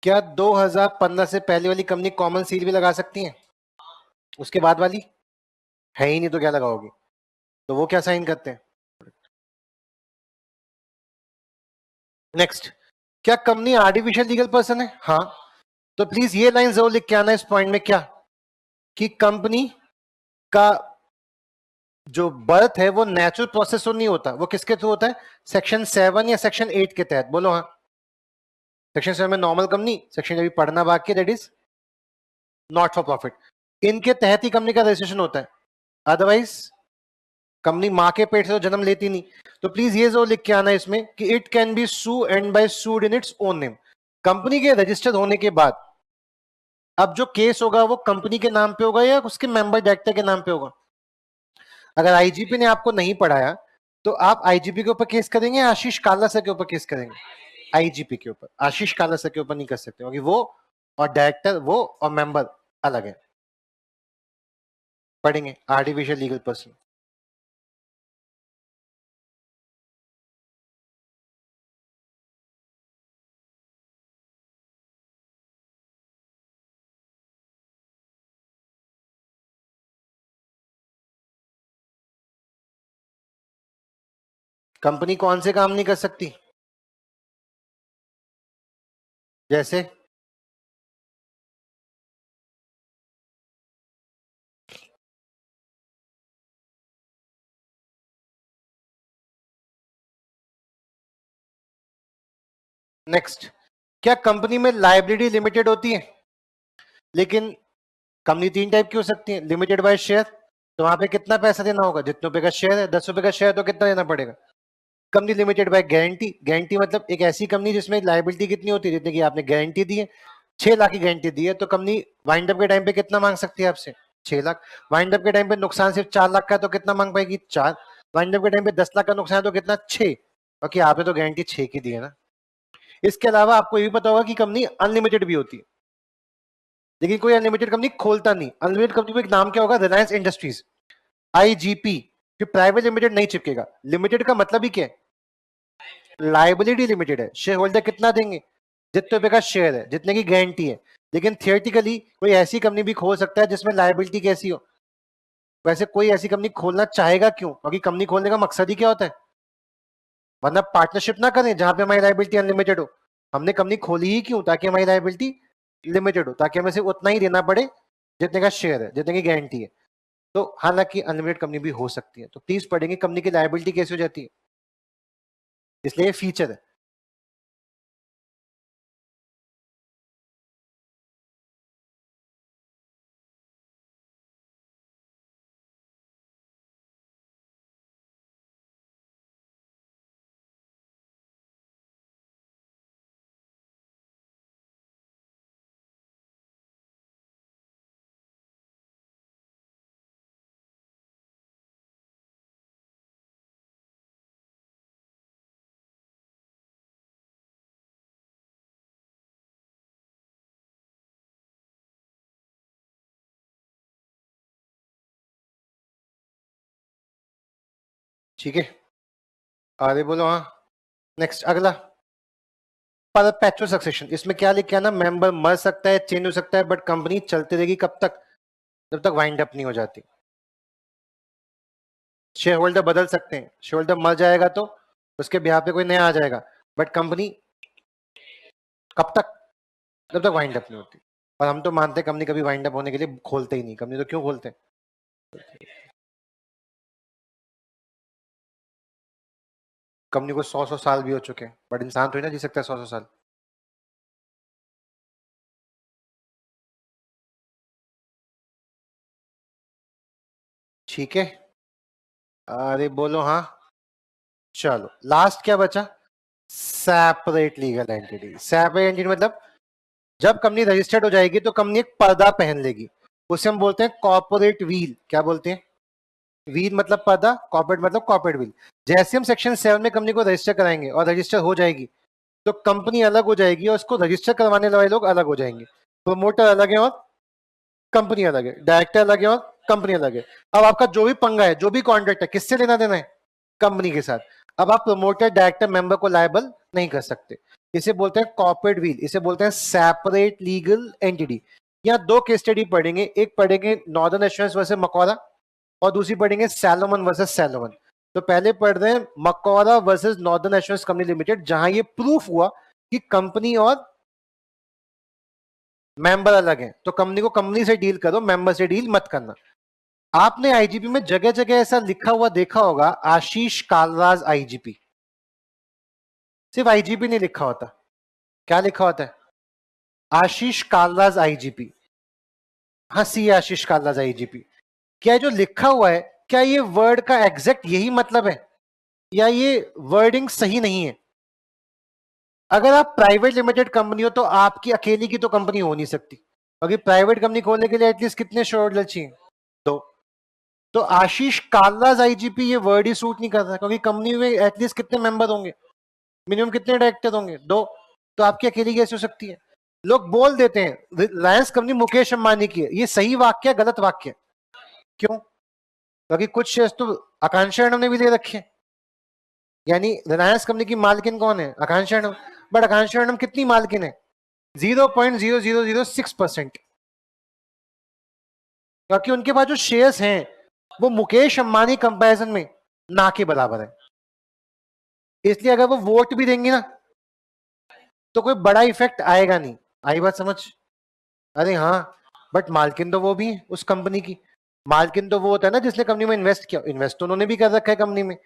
क्या 2015 से पहले वाली कंपनी कॉमन सील भी लगा सकती है? उसके बाद वाली है ही नहीं तो क्या लगाओगे? तो वो क्या साइन करते हैं? नेक्स्ट, क्या कंपनी आर्टिफिशियल लीगल पर्सन है? हाँ। तो प्लीज ये लाइन जरूर लिख के आना इस पॉइंट में, क्या कि कंपनी का जो बर्थ है वो नेचुरल प्रोसेस नहीं होता, वो किसके थ्रू होता है? सेक्शन 7 या सेक्शन 8 के तहत। बोलो हाँ। सेक्शन 7 में नॉर्मल कंपनी, सेक्शन अभी पढ़ना बाकी है, that is not for profit. इनके तहत ही कंपनी का रजिस्ट्रेशन होता है, अदरवाइज कंपनी मां के पेट से तो जन्म लेती नहीं। तो प्लीज ये जो लिख के आना इसमें कि it can be sue and by sued in its own name. Company के रजिस्टर्ड होने के बाद अब जो केस होगा वो कंपनी के नाम पे होगा या उसके मेंबर डायरेक्टर के नाम पे होगा? अगर आईजीपी ने आपको नहीं पढ़ाया तो आप आईजीपी के ऊपर केस करेंगे या आशीष काला सर के ऊपर केस करेंगे? आईजीपी के ऊपर, आशीष काला सर के ऊपर नहीं कर सकते क्योंकि वो और डायरेक्टर वो और मेंबर अलग है। पढ़ेंगे आर्टिफिशियल लीगल पर्सन। कंपनी कौन से काम नहीं कर सकती? जैसे नेक्स्ट, क्या कंपनी में लाइबिलिटी लिमिटेड होती है? लेकिन कंपनी 3 टाइप की हो सकती है, लिमिटेड बाय शेयर, तो वहां पे कितना पैसा देना होगा? जितने रुपए का शेयर है, 10 रुपए का शेयर तो कितना देना पड़ेगा? Company limited by guarantee, guarantee मतलब एक ऐसी कंपनी जिसमें लाइबिलिटी कितनी होती है? जितने की आपने गारंटी दी है, 6 लाख की गारंटी दी है, तो कंपनी वाइंड अप के टाइम पे कितना मांग सकती है आपसे? 6 लाख। वाइंड अप के टाइम पे नुकसान सिर्फ 4 लाख का है तो कितना मांग पाएगी? 4। वाइंड अप के टाइम पे 10 लाख का नुकसान है तो कितना? 6। क्योंकि आपने तो गारंटी 6 की दी है ना। इसके अलावा आपको ये भी पता होगा कि कंपनी अनलिमिटेड भी होती है, लेकिन कोई अनलिमिटेड कंपनी खोलता नहीं। अनलिमिटेड कंपनी में एक नाम क्या होगा? Reliance industries, IGP. कि प्राइवेट लिमिटेड नहीं चिपकेगा। लिमिटेड का मतलब ही क्या है? लाइबिलिटी लिमिटेड है। शेयर होल्डर कितना देंगे? जितने रुपए का शेयर है, जितने की गारंटी है। लेकिन थियोरेटिकली कोई ऐसी कंपनी भी खोल सकता है जिसमें लाइबिलिटी कैसी हो। वैसे कोई ऐसी कंपनी खोलना चाहेगा क्यों? क्योंकि कंपनी खोलने का मकसद ही क्या होता है? वरना पार्टनरशिप ना करें जहां पे हमारी लाइबिलिटी अनलिमिटेड हो। हमने कंपनी खोली ही क्यों? ताकि हमारी लाइबिलिटी लिमिटेड हो, ताकि हमें सिर्फ उतना ही देना पड़े जितने का शेयर है, जितने की गारंटी है। तो हालांकि अनलिमिटेड कंपनी भी हो सकती है। तो प्लीज पढ़ेंगे कंपनी की लायबिलिटी कैसे हो जाती है, इसलिए ये फीचर है। ठीक है, आगे बोलो हाँ। नेक्स्ट अगला, परपेचुअल सक्सेशन। इसमें क्या लिखा है ना? मेंबर मर सकता है, चेंज हो सकता है, बट कंपनी चलती रहेगी कब तक? जब तक वाइंड अप नहीं हो जाती। शेयर होल्डर बदल सकते हैं, शेयर होल्डर मर जाएगा तो उसके ब्याह पे कोई नया आ जाएगा, बट कंपनी कब तक? जब तक वाइंड अप नहीं होती। और हम तो मानते हैं कंपनी कभी वाइंड अप होने के लिए खोलते ही नहीं। कंपनी तो क्यों खोलते हैं? कंपनी को 100 साल भी हो चुके हैं, बट इंसान थोड़ी ना जी सकता है 100 साल। ठीक है, अरे बोलो हाँ। चलो लास्ट क्या बचा, separate legal entity. Separate entity मतलब जब कंपनी रजिस्टर्ड हो जाएगी तो कंपनी एक पर्दा पहन लेगी, उसे हम बोलते हैं कॉर्पोरेट व्हील। क्या बोलते हैं? व्हील मतलब पर्दा, कॉर्पोरेट मतलब कॉर्पोरेट व्हील। जैसे हम सेक्शन 7 में कंपनी को रजिस्टर कराएंगे और रजिस्टर हो जाएगी तो कंपनी अलग हो जाएगी और उसको रजिस्टर करवाने वाले लोग अलग हो जाएंगे। प्रोमोटर अलग है और कंपनी अलग है, डायरेक्टर अलग है और कंपनी अलग है। अब आपका जो भी पंगा है, जो भी कॉन्ट्रैक्ट है, किससे लेना देना है? कंपनी के साथ। अब आप प्रोमोटर डायरेक्टर मेंबर को लायबल नहीं कर सकते। इसे बोलते हैं कॉर्पोरेट व्हील, इसे बोलते हैं सेपरेट लीगल एंटिटी। यहाँ दो केस स्टडी पढ़ेंगे, एक पढ़ेंगे नॉर्दर्न एश्योरेंस वर्सेस मकौरा और दूसरी पढ़ेंगे सैलोमन वर्सेस सैलोमन। तो पहले पढ़ रहे हैं Macaura versus Northern Assurance Company Limited, जहां ये प्रूफ हुआ कि कंपनी और मेंबर अलग है, तो कंपनी को कंपनी से डील करो, मेंबर से डील मत करना। आपने आईजीपी में जगह जगह ऐसा लिखा हुआ देखा होगा, आशीष कालराज आईजीपी। सिर्फ आईजीपी नहीं लिखा होता, क्या लिखा होता है? आशीष कालराज आईजीपी। हाँ, सी आशीष कालराज आईजीपी। क्या जो लिखा हुआ है, क्या ये वर्ड का एग्जैक्ट यही मतलब है या ये वर्डिंग सही नहीं है? अगर आप प्राइवेट लिमिटेड कंपनी हो तो आपकी अकेली की तो कंपनी हो नहीं सकती, क्योंकि प्राइवेट कंपनी खोलने के लिए एटलीस्ट कितने शेयर होल्डर चाहिए? दो। तो आशीष कालराज आईजीपी ये वर्ड ही सूट नहीं करता, क्योंकि कंपनी में एटलीस्ट कितने मेंबर होंगे, मिनिमम कितने डायरेक्टर होंगे? दो। तो आपकी अकेली कैसे हो सकती है? लोग बोल देते हैं रिलायंस कंपनी मुकेश अंबानी की है, ये सही वाक्य है गलत वाक्य है? क्यों? क्योंकि कुछ शेयर्स तो आकांक्षा ने भी ले रखे हैं। यानी रिलायंस कंपनी की मालकिन कौन है? आकांक्षा। बट आकांक्षा कितनी मालकिन है? 0.0006%। क्योंकि उनके पास जो शेयर्स हैं वो मुकेश अंबानी कंपैरिजन में ना के बराबर है। इसलिए अगर वो वोट भी देंगे ना तो कोई बड़ा इफेक्ट आएगा नहीं। आई बात समझ? अरे हाँ, बट मालकिन तो वो भी है उस कंपनी की। मालकिन तो वो होता है ना जिसने कंपनी में इन्वेस्ट किया, इन्वेस्ट तो उन्होंने भी कर रखा है कंपनी में।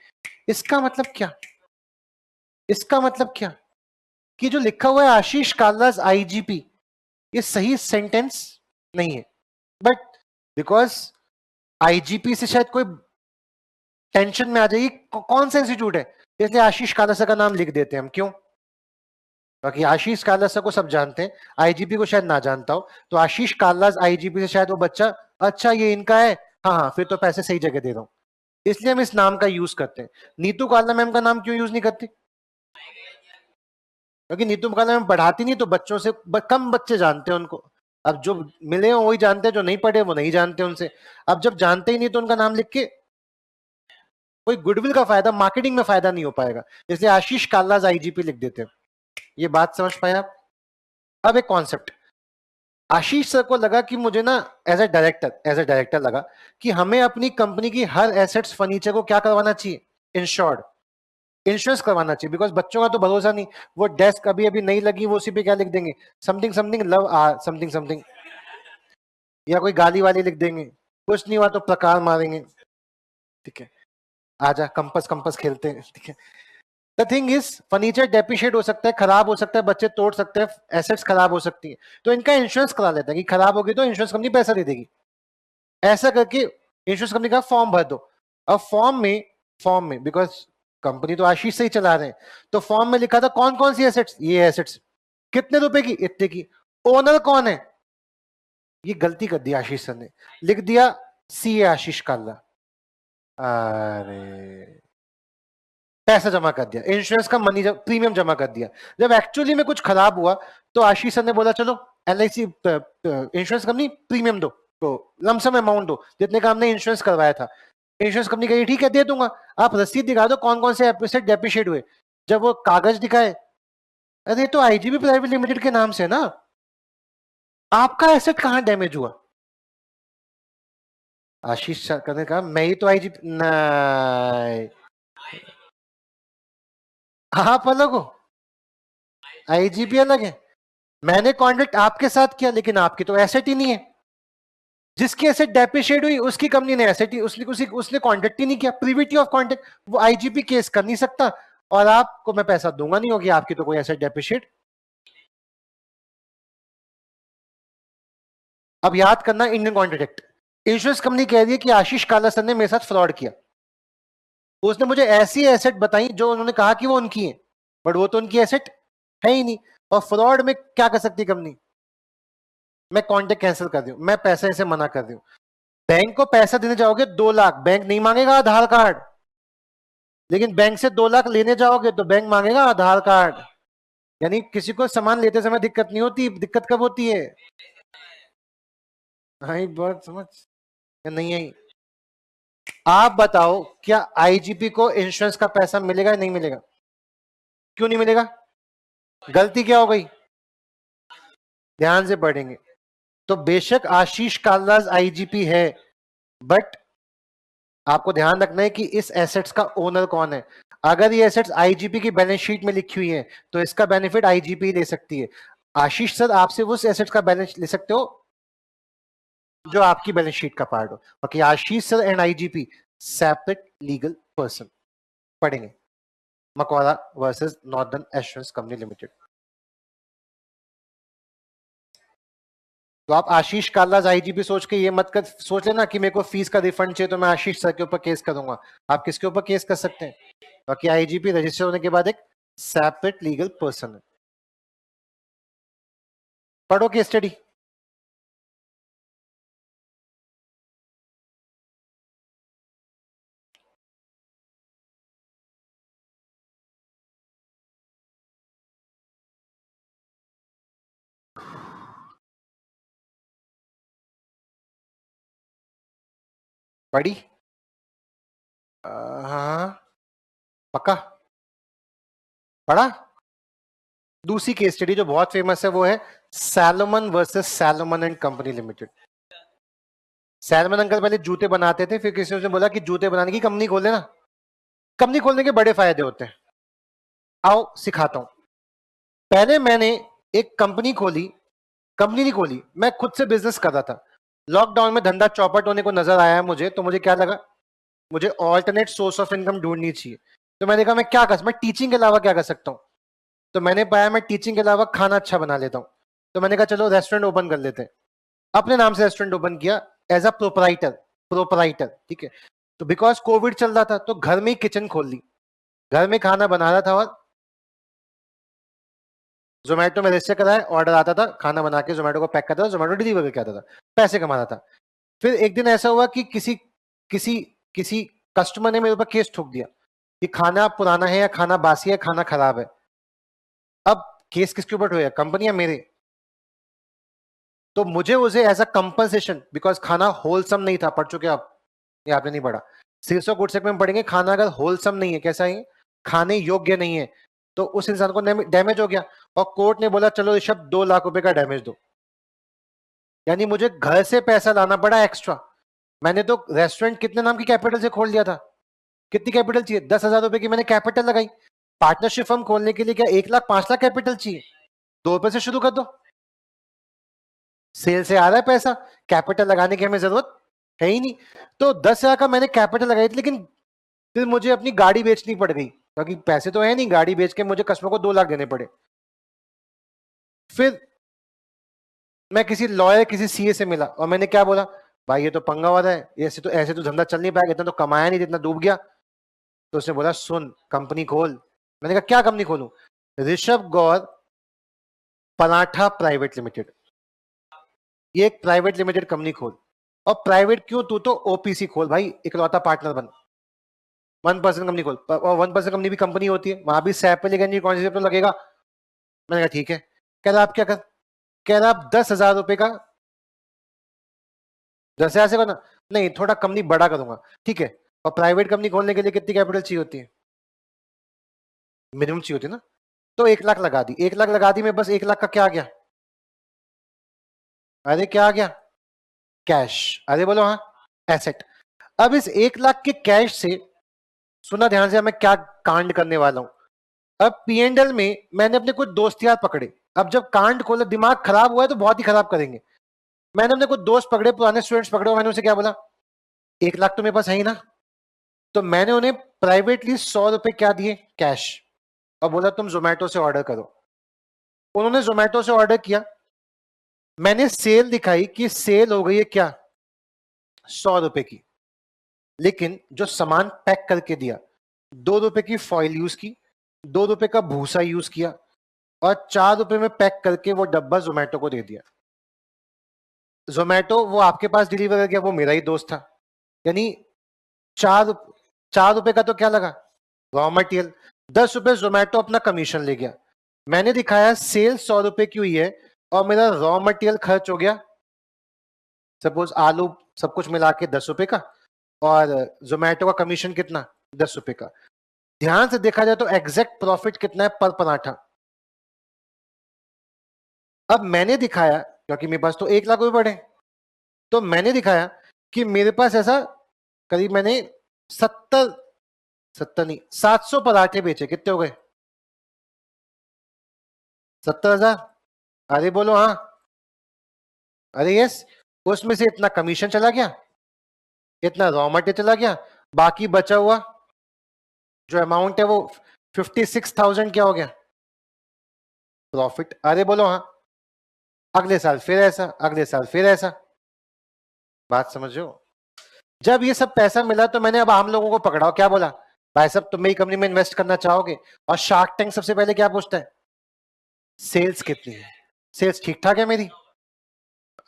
इसका मतलब क्या? इसका मतलब क्या कि जो लिखा हुआ है आशीष कालराज आईजीपी, ये सही सेंटेंस नहीं है। बट बिकॉज आईजीपी से शायद कोई टेंशन में आ जाएगी, कौन सा इंस्टीट्यूट है, इसलिए आशीष कालराज का नाम लिख देते हैं हम। क्यों? क्योंकि आशीष कालराज को सब जानते हैं, आईजीपी को शायद ना जानता हो। तो आशीष कालराज आईजीपी से शायद वो बच्चा, अच्छा ये इनका है, हाँ हाँ फिर तो पैसे सही जगह दे रहा हूं, इसलिए हम इस नाम का यूज करते हैं। नीतू कालरा मैम का नाम क्यों यूज नहीं करती? क्योंकि नीतू कालरा मैम पढ़ाती नहीं, तो बच्चों से कम बच्चे जानते हैं उनको। अब जो मिले हो वही जानते हैं, जो नहीं पढ़े वो नहीं जानते उनसे। अब जब जानते ही नहीं तो उनका नाम लिख के कोई गुडविल का फायदा, मार्केटिंग में फायदा नहीं हो पाएगा, इसलिए आशीष कालराज आईजीपी लिख देते हैं। ये बात समझ पाए आप? अब एक कॉन्सेप्ट, आशीष सर को लगा कि मुझे ना एज ए डायरेक्टर लगा कि हमें अपनी कंपनी की हर एसेट्स फर्नीचर को क्या करवाना चाहिए? इंश्योर्ड, इंश्योरेंस करवाना चाहिए। बिकॉज बच्चों का तो भरोसा नहीं, वो डेस्क अभी अभी नहीं लगी, वो उसी पे क्या लिख देंगे, something something love or something something, या कोई गाली वाली लिख देंगे, कुछ नहीं हुआ तो प्रकार मारेंगे। ठीक है, आजा कंपस कंपस खेलते हैं। ठीक है, the thing is furniture depreciate हो सकता है, खराब हो सकता है, बच्चे तोड़ सकते हैं, एसेट्स खराब हो सकती है, तो इनका इंश्योरेंस करा लेता है कि खराब होगी तो इंश्योरेंस कंपनी पैसा दे देगी। ऐसा करके इंश्योरेंस कंपनी का फॉर्म भर दो। अब फॉर्म में बिकॉज कंपनी तो आशीष से ही चला रहे हैं, तो फॉर्म में लिखा था कौन कौन सी एसेट्स, ये एसेट्स कितने रुपए की, इतने की, ओनर कौन है, ये गलती कर दी आशीष सर ने, लिख दिया सी आशीष कालरा। अरे पैसा जमा कर दिया, इंश्योरेंस का मनी प्रीमियम जमा कर दिया। जब एक्चुअली में कुछ खराब हुआ तो आशीष सर ने बोला चलो एलआईसी इंश्योरेंस कंपनी प्रीमियम दो, तो लमसम अमाउंट दो जितने का हमने इंश्योरेंस करवाया था। इंश्योरेंस कंपनी कही ठीक है दे दूंगा, आप रसीद दिखा दो कौन कौन से एसेट डेप्रिशिएट हुए। जब वो कागज दिखाए, अरे तो आईजीपी प्राइवेट लिमिटेड के नाम से ना, आपका एसेट कहां डैमेज हुआ? आशीष सर ने कहा मैं ही तो आईजीपी नहीं, आप अलग हो, आईजीपी अलग है। मैंने कॉन्ट्रैक्ट आपके साथ किया लेकिन आपकी तो एसेट ही नहीं है। जिसकी एसेट डेप्रिशिएट हुई उसकी कंपनी ने एसेट ही उसने कॉन्ट्रैक्ट ही नहीं किया, प्रीविटी ऑफ कॉन्ट्रैक्ट, वो आईजीपी केस कर नहीं सकता और आपको मैं पैसा दूंगा नहीं, होगी आपकी तो कोई एसेट डेप्रिशिएट। अब याद करना Indian contract act, insurance company कह रही है कि आशीष काला सर ने मेरे साथ फ्रॉड किया, उसने मुझे ऐसी एसेट बताई जो उन्होंने कहा कि वो उनकी है, बट वो तो उनकी एसेट है ही नहीं। और फ्रॉड में क्या कर सकती कंपनी, मैं कॉन्टेक्ट कैंसिल कर दूं, मैं पैसे से मना कर दूं। बैंक को पैसा देने जाओगे 2 लाख, बैंक नहीं मांगेगा आधार कार्ड, लेकिन बैंक से 2 लाख लेने जाओगे तो बैंक मांगेगा आधार कार्ड। यानी किसी को सामान लेते समय दिक्कत नहीं होती, दिक्कत कब होती है? हाँ, बात समझ नहीं आई? आप बताओ, क्या आईजीपी को इंश्योरेंस का पैसा मिलेगा या नहीं मिलेगा? क्यों नहीं मिलेगा? गलती क्या हो गई? ध्यान से पढ़ेंगे तो बेशक आशीष कालराज आईजीपी है, बट आपको ध्यान रखना है कि इस एसेट्स का ओनर कौन है। अगर ये एसेट्स आईजीपी की बैलेंस शीट में लिखी हुई है तो इसका बेनिफिट आईजीपी ले सकती है। आशीष सर, आपसे उस एसेट्स का बैलेंस ले सकते हो जो आपकी बैलेंस शीट का पार्ट हो। Okay, Ashish sir and IGP separate legal person. पढ़ेंगे Macaura versus Northern Assurance Company Limited. तो आप आशीष कालराज आईजीपी सोच के ये मत कर सोच लेना कि मेरे को फीस का रिफंड चाहिए तो मैं आशीष सर के ऊपर केस करूंगा। आप किसके ऊपर केस कर सकते हैं? बाकी आईजीपी रजिस्टर होने के बाद एक सेपरेट लीगल पर्सन है। पढ़ो केस स्टडी। पढ़ी? हाँ, पक्का पढ़ा। दूसरी केस स्टडी जो बहुत फेमस है वो है Salomon versus Salomon and company limited. Salomon uncle पहले जूते बनाते थे, फिर किसी ने बोला कि जूते बनाने की कंपनी खोल लेना। कंपनी खोलने के बड़े फायदे होते हैं, आओ सिखाता हूं। पहले मैंने एक कंपनी खोली, कंपनी नहीं खोली, मैं खुद से बिजनेस कर रहा था। लॉकडाउन में धंधा चौपट होने को नजर आया मुझे, तो मुझे क्या लगा, मुझे ऑल्टरनेट सोर्स ऑफ इनकम ढूंढनी चाहिए। तो मैंने कहा मैं क्या कर, मैं टीचिंग के अलावा क्या कर सकता हूँ। तो मैंने पाया मैं टीचिंग के अलावा खाना अच्छा बना लेता हूँ। तो मैंने कहा चलो रेस्टोरेंट ओपन कर लेते हैं। अपने नाम से रेस्टोरेंट ओपन किया एज अ प्रोपराइटर, ठीक है। तो बिकॉज कोविड चल रहा था तो घर में ही किचन खोल ली, घर में खाना बना रहा था और जोमेटो में रजिस्टर कराया, ऑर्डर आता था, खाना बना के जोमेटो को पैक करता था, जोमेटो डिलीवर करके आता था, पैसे कमा रहा था। फिर एक दिन ऐसा हुआ कि किसी किसी किसी कस्टमर ने मेरे ऊपर केस ठोक दिया कि खाना पुराना है या खाना बासी है, खाना खराब है। अब केस किसके ऊपर हुआ, कंपनी या मेरे? तो मुझे उसे एज अ कंपनसेशन, बिकॉज खाना होलसम नहीं था, पढ़ चुके आप, ये आपने नहीं पढ़ा, सीर्स ऑफ गुड सेगमेंट में पढ़ेंगे, खाना अगर होलसम नहीं है, कैसा है, खाने योग्य नहीं है, तो उस इंसान को डैमेज हो गया और कोर्ट ने बोला चलो ऋषभ 2 लाख रुपए का डैमेज दो। यानी मुझे घर से पैसा लाना पड़ा एक्स्ट्रा। मैंने तो रेस्टोरेंट कितने नाम की कैपिटल से खोल लिया था, कितनी कैपिटल चाहिए, 10,000 रुपए की मैंने कैपिटल लगाई। पार्टनरशिप फर्म खोलने के लिए क्या 1 लाख 5 लाख कैपिटल चाहिए? 2 रुपए से शुरू कर दो, सेल से आ रहा है पैसा, कैपिटल लगाने की हमें जरूरत है ही नहीं। तो 10,000 का मैंने कैपिटल लगाई थी, लेकिन फिर मुझे अपनी गाड़ी बेचनी पड़ गई क्योंकि पैसे तो है नहीं, गाड़ी बेच के मुझे कस्टमर को 2 लाख देने पड़े। फिर मैं किसी लॉयर किसी सीए से मिला और मैंने क्या बोला, भाई ये तो पंगा वाला है, ऐसे तो धंधा चल नहीं पाएगा, इतना तो कमाया नहीं, इतना डूब गया। तो उसने बोला सुन कंपनी खोल। मैंने कहा क्या कंपनी खोलूं? ऋषभ गौर पराठा प्राइवेट लिमिटेड, ये एक प्राइवेट लिमिटेड कंपनी खोल। और प्राइवेट क्यों, तू तो ओपीसी खोल भाई, इकलौता पार्टनर बन, 1% कंपनी खोल। और 1% कंपनी भी कंपनी होती है, वहां भी सैप कॉन्सेप्ट लगेगा। मैंने कहा ठीक है। कह रहा आप क्या कर, कह रहा आप 10,000 रुपए का, 10,000 से करना नहीं, थोड़ा कंपनी बड़ा करूंगा, ठीक है। और प्राइवेट कंपनी खोलने के लिए कितनी कैपिटल चाहिए होती है? मिनिमम चाहिए होती है ना। तो 1 लाख लगा दी, 1 लाख लगा दी मैं, बस 1 लाख का क्या आ गया, अरे क्या आ गया, कैश। अरे बोलो हाँ, एसेट। अब इस 1 लाख के कैश से, सुना ध्यान से, मैं क्या कांड करने वाला हूं। अब पीएनएल में मैंने अपने कुछ दोस्त यार पकड़े। अब जब कांड खोला, दिमाग खराब हुआ है तो बहुत ही खराब करेंगे। मैंने अपने कुछ दोस्त पकड़े, पुराने स्टूडेंट्स पकड़े, और मैंने उनसे क्या बोला, 1 लाख तो मेरे पास है ही ना। तो मैंने उन्हें प्राइवेटली 100 रुपए क्या दिए, कैश, और बोला तुम जोमेटो से ऑर्डर करो। उन्होंने जोमेटो से ऑर्डर किया, मैंने सेल दिखाई कि सेल हो गई है क्या, 100 रुपए की, लेकिन जो सामान पैक करके दिया ₹2 की फॉइल यूज की, ₹2 का भूसा यूज किया और ₹4 में पैक करके वो डब्बा जोमेटो को दे दिया। जोमेटो वो आपके पास डिलीवर कर गया, वो मेरा ही दोस्त था। यानी ₹4 का तो क्या लगा, रॉ मटेरियल। ₹10 जोमेटो अपना कमीशन ले गया। मैंने दिखाया सेल ₹100 की हुई है और मेरा रॉ मटेरियल खर्च हो गया, सपोज आलू सब कुछ मिला के ₹10 का, और जोमेटो का कमीशन कितना, ₹10 का। ध्यान से देखा जाए तो एग्जैक्ट प्रॉफिट कितना है पर पराठा। अब मैंने दिखाया, क्योंकि मेरे पास तो 1 लाख रुपए पड़े, तो मैंने दिखाया कि मेरे पास ऐसा करीब मैंने 70 नहीं 700 पराठे बेचे। कितने हो गए, 70,000। अरे बोलो हाँ, अरे यस। उसमें से इतना कमीशन चला गया, इतना रॉ मटेरियल चला गया, बाकी बचा हुआ जो अमाउंट है वो 56,000 क्या हो गया, प्रॉफिट। अरे बोलो हाँ। अगले साल फिर ऐसा, अगले साल फिर ऐसा। बात समझो। जब ये सब पैसा मिला तो मैंने अब आम लोगों को पकड़ा, क्या बोला, भाई साहब तुम मेरी कंपनी में इन्वेस्ट करना चाहोगे? और शार्क टैंक सबसे पहले क्या पूछता है, सेल्स कितनी है, सेल्स ठीक ठाक है मेरी।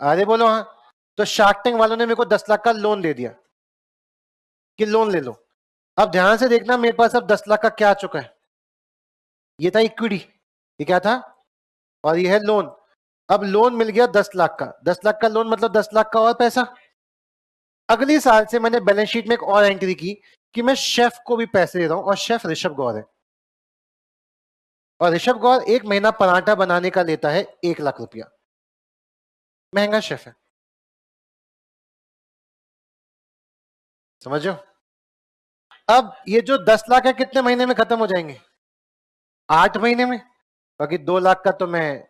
अरे बोलो हाँ। तो शार्क टैंक वालों ने मेरे को 10 लाख का लोन दे दिया कि लोन ले लो। अब ध्यान से देखना, मेरे पास अब 10 लाख का क्या आ चुका है, ये था इक्विटी, ये क्या था, और ये है लोन। अब लोन मिल गया 10 लाख का, 10 लाख का लोन मतलब 10 लाख का और पैसा। अगली साल से मैंने बैलेंस शीट में एक और एंट्री की कि मैं शेफ को भी पैसे दे रहा हूं, और शेफ ऋषभ गौर है। और ऋषभ गौर 1 महीना पराठा बनाने का लेता है 1 लाख रुपया, महंगा शेफ है, समझो। अब ये जो 10 लाख है कितने महीने में खत्म हो जाएंगे, 8 महीने में। बाकी 2 लाख का तो मैं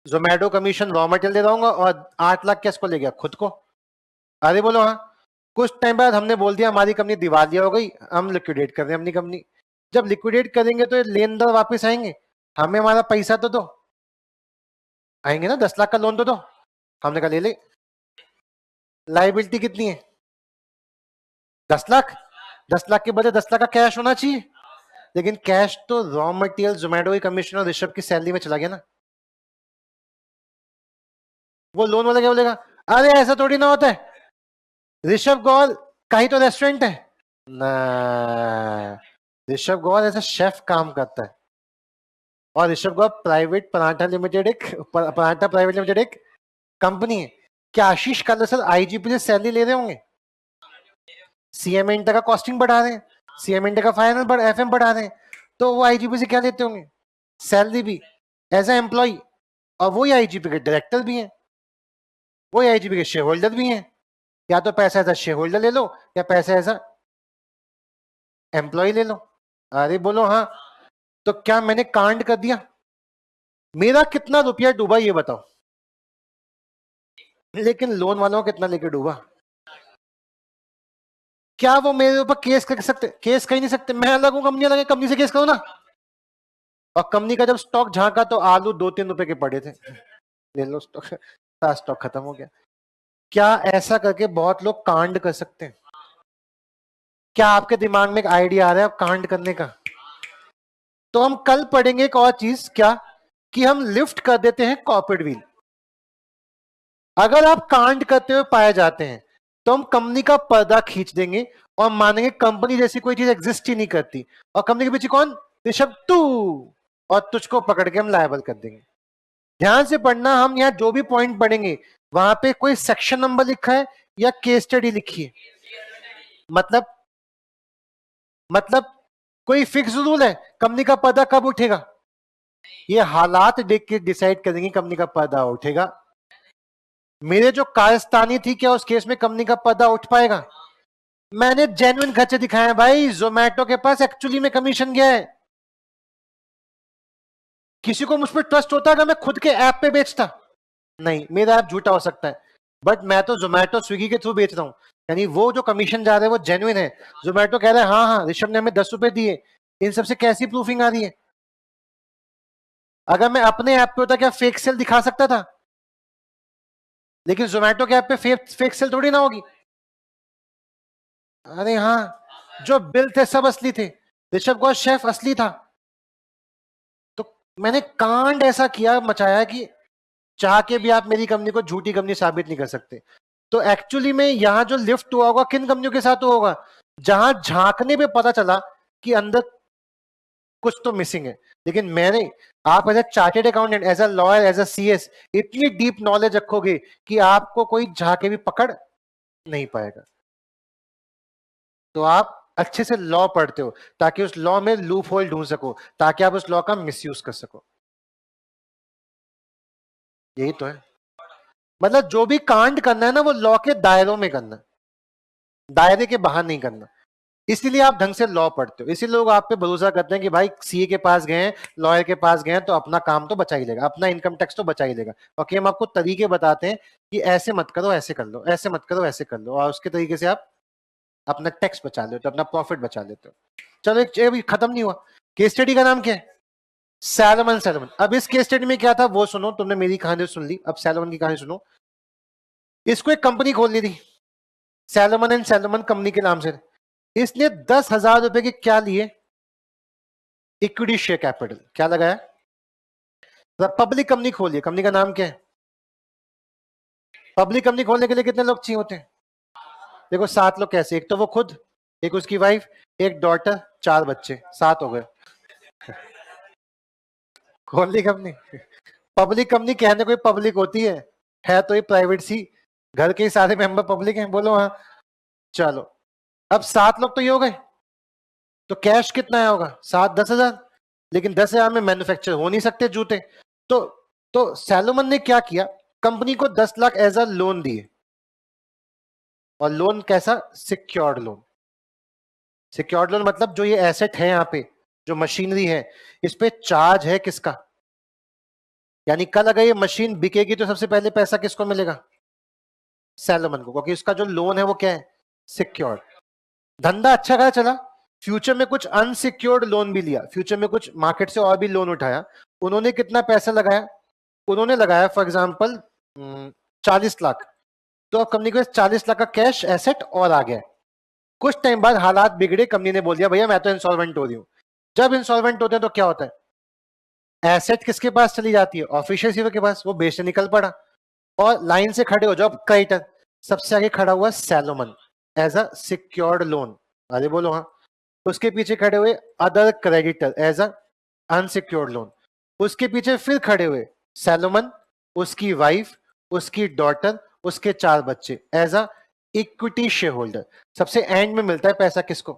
जोमेटो कमीशन रॉ मटेरियल दे दूंगा, और 8 लाख किसको ले गया, खुद को। अरे बोलो हाँ। कुछ टाइम बाद हमने बोल दिया हमारी कंपनी दिवालिया हो गई, हम लिक्विडेट कर रहे हैं अपनी कंपनी। जब लिक्विडेट करेंगे तो लेनदार वापस आएंगे, हमें हमारा पैसा तो दो, आएंगे ना, 10 लाख का लोन तो दो। हमने कहा ले ले। लाइबिलिटी कितनी है, 10 लाख। 10 लाख के बदले 10 लाख का कैश होना चाहिए, लेकिन कैश तो रॉ मटेरियल, जोमेटो की कमीशन और ऋषभ की सैलरी में चला गया ना। वो लोन वाला क्या बोलेगा, अरे ऐसा थोड़ी ना होता है, ऋषभ गौर का ही तो रेस्टोरेंट है ना, ऋषभ गौर ऐसा शेफ काम करता है। और ऋषभ गौर प्राइवेट पराठा लिमिटेड एक पराठा प्राइवेट लिमिटेड एक कंपनी है। क्या आशीष कालसर आईजीपी से सैलरी ले रहे होंगे, सीएम इंटर का कॉस्टिंग बढ़ा रहे हैं, सीएम इंटर का फाइनल एफएम बढ़ा रहे हैं, तो वो आईजीपी से क्या लेते होंगे, सैलरी भी एज ए एम्प्लॉय। और वही आईजीपी के डायरेक्टर भी हैं, वही आईजीपी के शेयर होल्डर भी हैं। या तो पैसा एज शेयर होल्डर ले लो, या पैसा एज एम्प्लॉय ले लो। अरे बोलो हाँ। तो क्या मैंने कांड कर दिया, मेरा कितना रुपया डूबा ये बताओ, लेकिन लोन वालों को कितना लेके डूबा। क्या वो मेरे ऊपर केस कर सकते, केस कर ही नहीं सकते, मैं अलग हूं कंपनी अलग है, कंपनी से केस करो ना। और कंपनी का जब स्टॉक झांका तो आलू 2-3 रुपए के पड़े थे, ले लो स्टॉक, सारा स्टॉक खत्म हो गया। क्या ऐसा करके बहुत लोग कांड कर सकते हैं? क्या आपके दिमाग में एक आइडिया आ रहा है कांड करने का? तो हम कल पढ़ेंगे एक और चीज, क्या कि हम लिफ्ट कर देते हैं कॉर्पोरेट व्हील। अगर आप कांड करते हुए पाए जाते हैं तो हम कंपनी का पर्दा खींच देंगे और मानेंगे कंपनी जैसी कोई चीज एग्जिस्ट ही नहीं करती, और कंपनी के पीछे कौन, ऋषभ तू, और तुझको पकड़ के हम लायबल कर देंगे। ध्यान से पढ़ना, हम यहाँ जो भी पॉइंट पढ़ेंगे वहां पे कोई सेक्शन नंबर लिखा है या केस स्टडी लिखी है, मतलब कोई फिक्स रूल है कंपनी का पर्दा कब उठेगा, ये हालात देख के डिसाइड करेंगे कंपनी का पर्दा उठेगा। मेरे जो कारस्तानी थी, क्या उस केस में कंपनी का पर्दा उठ पाएगा? मैंने जेन्युइन खर्चे दिखाए हैं भाई, जोमेटो के पास एक्चुअली में कमीशन गया है। किसी को मुझ पर ट्रस्ट होता अगर मैं खुद के ऐप पे बेचता? नहीं, मेरा ऐप झूठा हो सकता है, बट मैं तो जोमेटो स्विगी के थ्रू बेच रहा हूं, यानी वो जो कमीशन जा रहा है वो जेन्युइन है। जोमेटो कह रहा है हाँ हाँ ऋषभ ने हमें 10 रुपए दिए, इन सबसे कैसी प्रूफिंग आ रही है? अगर मैं अपने ऐप पे होता क्या फेक सेल दिखा सकता था, लेकिन जोमेटो के ऐप पे फेक सेल थोड़ी ना होगी। अरे हाँ, जो बिल थे सब असली थे, ऋषभ घोष शेफ असली था। तो मैंने कांड ऐसा किया मचाया कि चाह के भी आप मेरी कंपनी को झूठी कंपनी साबित नहीं कर सकते। तो एक्चुअली में यहां जो लिफ्ट हुआ होगा किन कंपनियों के साथ हुआ होगा, जहां झांकने पे पता चला कि अंदर कुछ तो मिसिंग है। लेकिन मैंने, आप as a chartered accountant, as a lawyer, as a CS इतनी डीप नॉलेज रखोगे कि आपको कोई झांके भी पकड़ नहीं पाएगा। तो आप अच्छे से लॉ पढ़ते हो ताकि उस लॉ में लूप होल ढूंढ सको, ताकि आप उस लॉ का मिसयूज कर सको। यही तो है। मतलब जो भी कांड करना है ना, वो लॉ के दायरों में करना है, दायरे के बाहर नहीं करना। इसीलिए आप ढंग से लॉ पढ़ते हो, इसीलिए लोग आप पे भरोसा करते हैं कि भाई सीए के पास गए हैं, लॉयर के पास गए हैं, तो अपना काम तो बचा ही लेगा, अपना इनकम टैक्स तो बचा ही लेगा। ओके, हम आपको तरीके बताते हैं कि ऐसे मत करो, ऐसे कर लो, ऐसे मत करो, ऐसे कर लो, और उसके तरीके से आप अपना टैक्स बचा लेते हो, अपना प्रॉफिट बचा लेते हो। चलो एक अभी खत्म नहीं हुआ, केस स्टडी का नाम क्या है? सैलमन। सैलमन। अब इस केस स्टडी में क्या था वो सुनो, तुमने मेरी कहानी सुन ली, अब सैलमन की कहानी सुनो। इसको एक कंपनी खोलनी थी, सैलमन एंड सैलमन कंपनी के नाम से। इसने 10,000 रुपए के क्या लिए? Equity share capital. क्या लगाया? पब्लिक कंपनी खोली। कंपनी का नाम क्या है? पब्लिक कंपनी खोलने के लिए कितने लोग चाहिए होते हैं? देखो 7 लोग कैसे, एक तो वो खुद, एक उसकी वाइफ, एक डॉटर, 4 बच्चे, 7 हो गए। खोल ली कंपनी। पब्लिक कंपनी कहने कोई पब्लिक होती है तो ये प्राइवेट सी। घर के ही सारे मेंबर पब्लिक हैं, बोलो हाँ। चलो, अब 7 लोग तो ये हो गए, तो कैश कितना आया होगा? 7-10,000। लेकिन 10,000 में मैन्युफैक्चर हो नहीं सकते जूते। तो सैलोमन ने क्या किया, कंपनी को 10 लाख एज अ लोन दिए। और लोन कैसा? Secured loan. सिक्योर्ड लोन मतलब जो ये एसेट है यहाँ पे, जो मशीनरी है, इस पे चार्ज है किसका? यानी कल अगर ये मशीन बिकेगी तो सबसे पहले पैसा किसको मिलेगा? सैलोमन को, क्योंकि उसका जो लोन है वो क्या है? सिक्योर्ड। धंधा अच्छा खासा चला। फ्यूचर में कुछ अनसिक्योर्ड लोन भी लिया, फ्यूचर में कुछ मार्केट से और भी लोन उठाया। उन्होंने कितना पैसा लगाया? उन्होंने लगाया फॉर एग्जांपल 40 लाख। तो अब कंपनी को 40 लाख का कैश एसेट और आ गया। कुछ टाइम बाद हालात बिगड़े, कंपनी ने बोल दिया भैया मैं तो इंसॉल्वेंट हो रही हूँ। जब इंसॉल्वेंट होते हैं तो क्या होता है? एसेट किसके पास चली जाती है? ऑफिशियल सीओ के पास। वो बेचने निकल पड़ा, और लाइन से खड़े हो जाओ क्रेडिटर। सबसे आगे खड़ा हुआ Salomon as a secured loan. अरे बोलो हाँ। उसके पीछे खड़े हुए other creditor as a unsecured loan. उसके पीछे फिर खड़े हुए सैलोमन, उसकी वाइफ, उसकी डॉटर, उसके 4 बच्चे as a equity share holder. सबसे एंड में मिलता है पैसा किसको?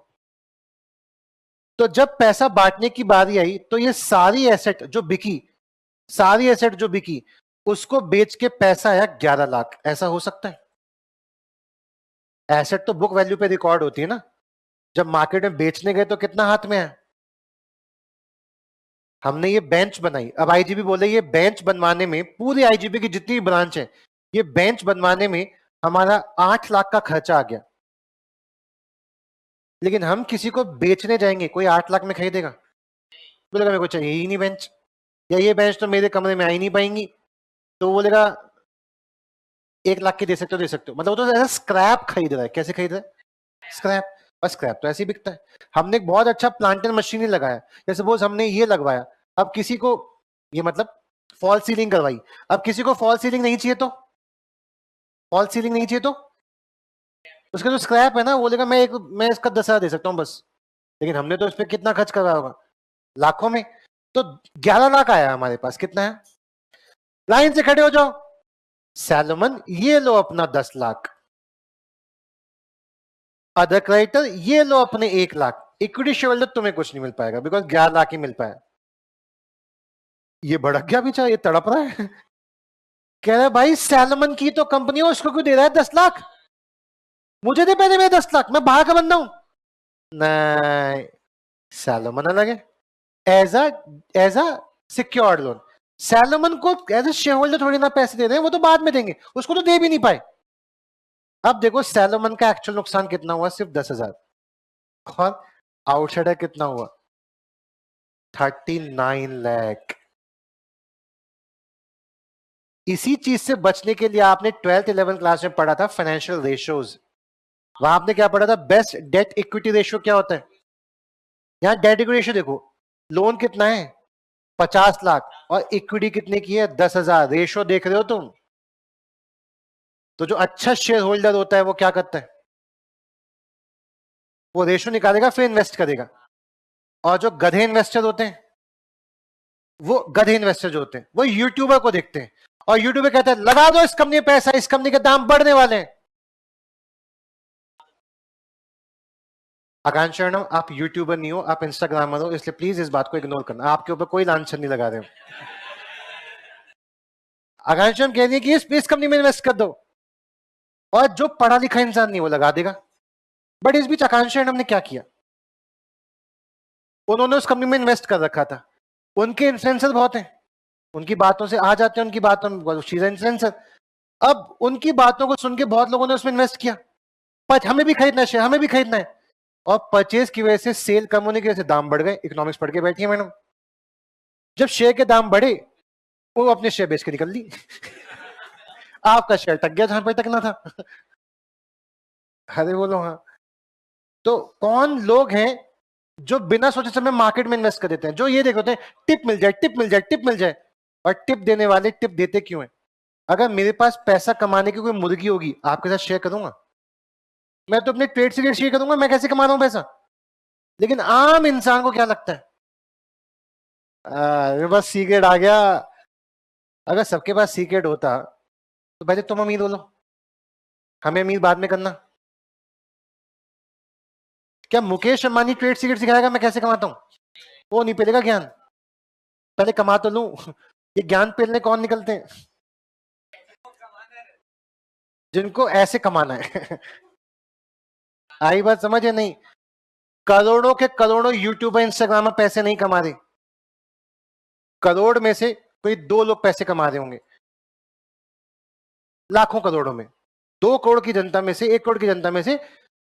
तो जब पैसा बांटने की बारी आई तो ये सारी एसेट जो बिकी, सारी एसेट जो बिकी, उसको बेच के पैसा आया 11 लाख। ऐसा हो सकता है? एसेट तो बुक वैल्यू पे रिकॉर्ड होती है ना, जब मार्केट में बेचने गए तो कितना हाथ में है? हमने ये बेंच बनाई। अब आईजीबी बोले ये बेंच बनवाने में, पूरी आईजीबी की जितनी ब्रांच है, ये बेंच बनवाने में हमारा 8 लाख का खर्चा आ गया। लेकिन हम किसी को बेचने जाएंगे, कोई 8 लाख में खरीदेगा? बोलेगा मेरे को चाहिए ही नहीं बेंच, या ये बेंच तो मेरे कमरे में आ ही नहीं पाएंगी। तो बोलेगा 1 लाख की दे सकते हो, दे सकते हो। मतलब वो तो ऐसा स्क्रैप खरीद रहा है। कैसे खरीद रहा है? स्क्रैप। और स्क्रैप तो ऐसे ही बिकता है। हमने एक बहुत अच्छा प्लांटर मशीनरी लगाया, जैसे सपोज हमने ये लगवाया, अब किसी को, ये मतलब फॉल सीलिंग करवाई, अब किसी को फॉल सीलिंग नहीं चाहिए तो, फॉल सीलिंग नहीं चाहिए तो उसका जो स्क्रैप है ना, वो बोलेगा मैं इसका 10,000 दे सकता हूँ बस। लेकिन हमने तो इस पर कितना खर्च करवाया होगा? लाखों में। तो 11 लाख आया हमारे पास। कितना है? लाइन से खड़े हो जाओ, सैलोमन ये लो अपना 10 लाख, अदर क्रेडिटर ये लो अपने 1 लाख। इक्विटी शेयरहोल्डर तुम्हें कुछ नहीं मिल पाएगा, बिकॉज 11 लाख ही मिल पाया। ये भड़क गया बेचारा, ये तड़प रहा है। कह रहा है भाई सैलमन की तो कंपनी है, उसको क्यों दे रहा है 10 लाख? मुझे दे पहले मेरे 10 लाख, मैं बाहर का बंदा हूं। नहीं, सैलमन अलग है, as a secured loan. Salomon को एज ए शेयर होल्डर थोड़ी ना पैसे दे रहे हैं, वो तो बाद में देंगे, उसको तो दे भी नहीं पाए। अब देखो सैलमन का एक्चुअल नुकसान कितना हुआ? सिर्फ 10,000। और आउटसाइडर कितना हुआ? 39 लाख। इसी चीज से बचने के लिए आपने 12th 11th क्लास में पढ़ा था फाइनेंशियल रेशियोज। वहां आपने क्या पढ़ा था, बेस्ट डेट इक्विटी रेशियो क्या होता है। यहाँ डेट इक्विटी रेशियो देखो, लोन कितना है 50 लाख और इक्विटी कितने की है 10,000, रेशियो देख रहे हो तुम। तो जो अच्छा शेयर होल्डर होता है वो क्या करता है, वो रेशियो निकालेगा फिर इन्वेस्ट करेगा। और जो गधे इन्वेस्टर होते हैं, वो गधे इन्वेस्टर जो होते हैं वो यूट्यूबर को देखते हैं और यूट्यूबर कहता है लगा दो इस कंपनी में पैसा, इस कंपनी के दाम बढ़ने वाले हैं। आकांक्षा शर्मा, आप यूट्यूबर नहीं हो, आप इंस्टाग्रामर हो, इसलिए प्लीज इस बात को इग्नोर करना, आपके ऊपर कोई लांछन नहीं लगा रहे हो। आकांक्षा शर्मा कह रही है कि इस कंपनी में इन्वेस्ट कर दो, और जो पढ़ा लिखा इंसान नहीं वो लगा देगा। बट इस बीच आकांक्षा शर्मा ने क्या किया, उन्होंने उस कंपनी में इन्वेस्ट कर रखा था, उनके इन्फ्लुएंसर बहुत हैं, उनकी बातों से आ जाते हैं, उनकी बातों में इन्फ्लुएंसर। अब उनकी बातों को सुन के बहुत लोगों ने उसमें इन्वेस्ट किया, पर हमें भी खरीदना है शेयर, हमें भी खरीदना है, और परचेज की वजह से, सेल कम होने की वजह से दाम बढ़ गए। इकोनॉमिक्स पढ़ के बैठी है मैडम। जब शेयर के दाम बढ़े वो अपने शेयर बेच के निकल ली आपका शेयर टक गया जहां पर टकना था अरे बोलो हाँ। तो कौन लोग हैं जो बिना सोचे समय मार्केट में इन्वेस्ट कर देते हैं, जो ये देखते हैं टिप मिल जाए, टिप मिल जाए, टिप मिल जाए। और टिप देने वाले टिप देते क्यों हैं? अगर मेरे पास पैसा कमाने की कोई मुर्गी होगी, आपके साथ शेयर करूंगा? मैं तो अपने ट्रेड सीक्रेट शेयर करूंगा, मैं कैसे कमा रहा हूं पैसा। लेकिन आम इंसान को क्या लगता है, मेरे पास सीक्रेट आ गया। अगर सबके पास सीक्रेट होता तो पहले तुम अमीर बोलो, हमें अमीर बाद में करना। क्या मुकेश अंबानी ट्रेड सीक्रेट सिखाएगा मैं कैसे कमाता हूं? वो नहीं पेलेगा ज्ञान, पहले कमा तो लूं ये ज्ञान पेलने कौन निकलते हैं, जिनको ऐसे कमाना है आई बात समझ है नहीं? करोड़ों के करोड़ों यूट्यूबर इंस्टाग्राम में पैसे नहीं कमा रहे, करोड़ में से कोई 2 लोग पैसे कमा रहे होंगे, लाखों करोड़ों में 2 करोड़ की जनता में से, 1 करोड़ की जनता में से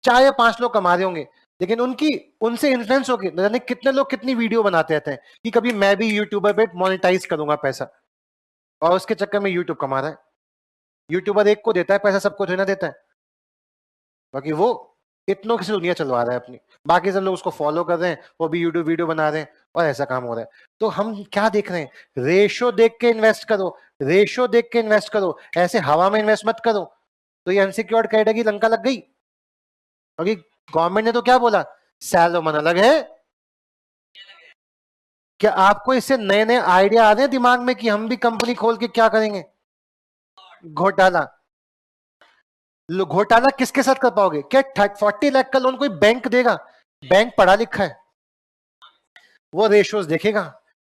4 या 5 लोग कमा रहे होंगे। लेकिन उनसे इन्फ्लुएंस होकर न जाने कितने लोग कितनी वीडियो बनाते रहते हैं कि कभी मैं भी यूट्यूबर पे मोनेटाइज करूंगा पैसा, और उसके चक्कर में यूट्यूब कमा रहा है। यूट्यूबर एक को देता है पैसा, सबको थोड़ी ना देता है, बाकी वो इतनों की दुनिया चलवा रहा है अपनी, बाकी सब लोग उसको फॉलो कर रहे हैं, वो भी यूट्यूब वीडियो बना रहे हैं, और ऐसा काम हो रहा है। तो हम क्या देख रहे हैं, रेशो देख के इन्वेस्ट करो, रेशो देख के इन्वेस्ट करो, ऐसे हवा में इन्वेस्ट मत करो। तो ये अनसिक्योर्ड कैटेगरी लंका लग गई, क्योंकि गवर्नमेंट ने तो क्या बोला, सैलोमन अलग है। क्या आपको इससे नए नए आइडिया आ रहे हैं दिमाग में कि हम भी कंपनी खोल के क्या करेंगे? घोटाला, घोटाला किसके साथ कर पाओगे? क्या 40 लाख का लोन कोई बैंक देगा? बैंक पढ़ा लिखा है, वो रेशियोज देखेगा।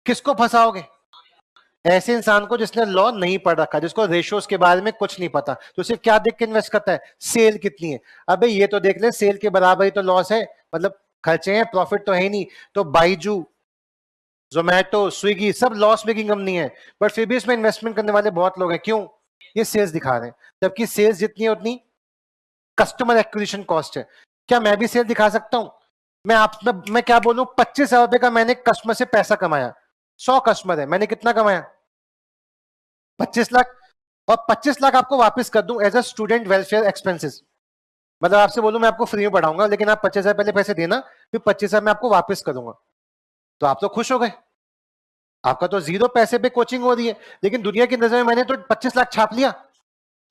किसको फंसाओगे? ऐसे इंसान को जिसने लॉ नहीं पढ़ रखा, जिसको रेशियोज के बारे में कुछ नहीं पता, तो सिर्फ क्या देख के इन्वेस्ट करता है, सेल कितनी है। अबे ये तो देख ले, सेल के बराबर ही तो लॉस है, मतलब खर्चे हैं, प्रॉफिट तो है ही नहीं। तो बाइजू, जोमैटो, स्विगी सब लॉस मेकिंग कंपनी है, बट फिर भी इसमें इन्वेस्टमेंट करने वाले बहुत लोग हैं। क्यों? ये सेल्स दिखा रहे हैं, जबकि सेल्स जितनी है उतनी कस्टमर एक्विजिशन कॉस्ट है। क्या मैं भी सेल दिखा सकता हूं? मैं क्या बोलूं, 25,000 रुपए का मैंने कस्टमर से पैसा कमाया, 100 कस्टमर है, मैंने कितना कमाया? 25 लाख। और 25 लाख आपको वापस कर दूं as a student welfare expenses, मतलब आपसे बोलूं मैं आपको फ्री में पढ़ाऊंगा, लेकिन आप 25,000 पहले पैसे देना, फिर 25,000 मैं आपको वापस करूंगा, तो आप तो खुश हो गए, आपका तो 0 पैसे पे कोचिंग हो रही है। लेकिन दुनिया की नजर में मैंने तो 25 लाख छाप लिया।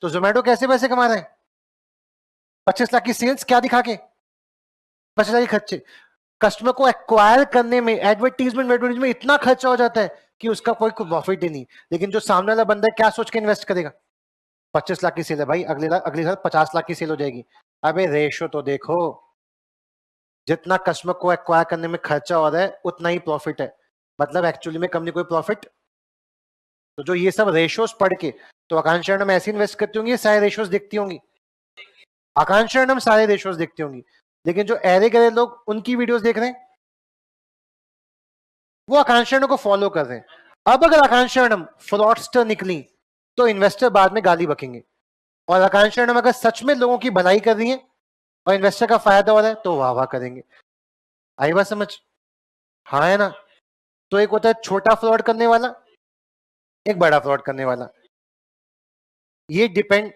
तो जोमेटो कैसे पैसे कमा रहे हैं? 25 लाख की सेल्स क्या दिखा के, 25 लाख के खर्चे। कस्टमर को एक्वायर करने में, एडवर्टीजमेंट में इतना खर्चा हो जाता है कि उसका कोई प्रॉफिट ही नहीं। लेकिन जो सामने वाला बंदा है क्या सोच के इन्वेस्ट करेगा, 25 लाख की सेल है भाई, अगले साल 50 लाख की सेल हो जाएगी। अबे रेशो तो देखो, जितना कस्टमर को एक्वायर करने में खर्चा हो रहा है उतना ही प्रॉफिट है, मतलब एक्चुअली में कंपनी कोई प्रॉफिट। तो जो ये सब रेशियोज पढ़ के, तो आकांक्षा में ऐसे इन्वेस्ट करती होंगी, सारे रेशियोज देखती होंगी, आकांक्षा में सारे रेशियोज देखती होंगी। लेकिन जो ऐरे गरे लोग उनकी वीडियोस देख रहे हैं, वो आकांक्षा को फॉलो कर रहे हैं। अब अगर आकांक्षा फ्रॉडस्टर निकली तो इन्वेस्टर बाद में गाली बकेंगे, और आकांक्षा अगर सच में लोगों की भलाई कर रही है और इन्वेस्टर का फायदा हो रहा है तो वाह वाह करेंगे। आई बात समझ? हाँ है ना? तो एक होता है छोटा फ्रॉड करने वाला, एक बड़ा फ्रॉड करने वाला। ये डिपेंड,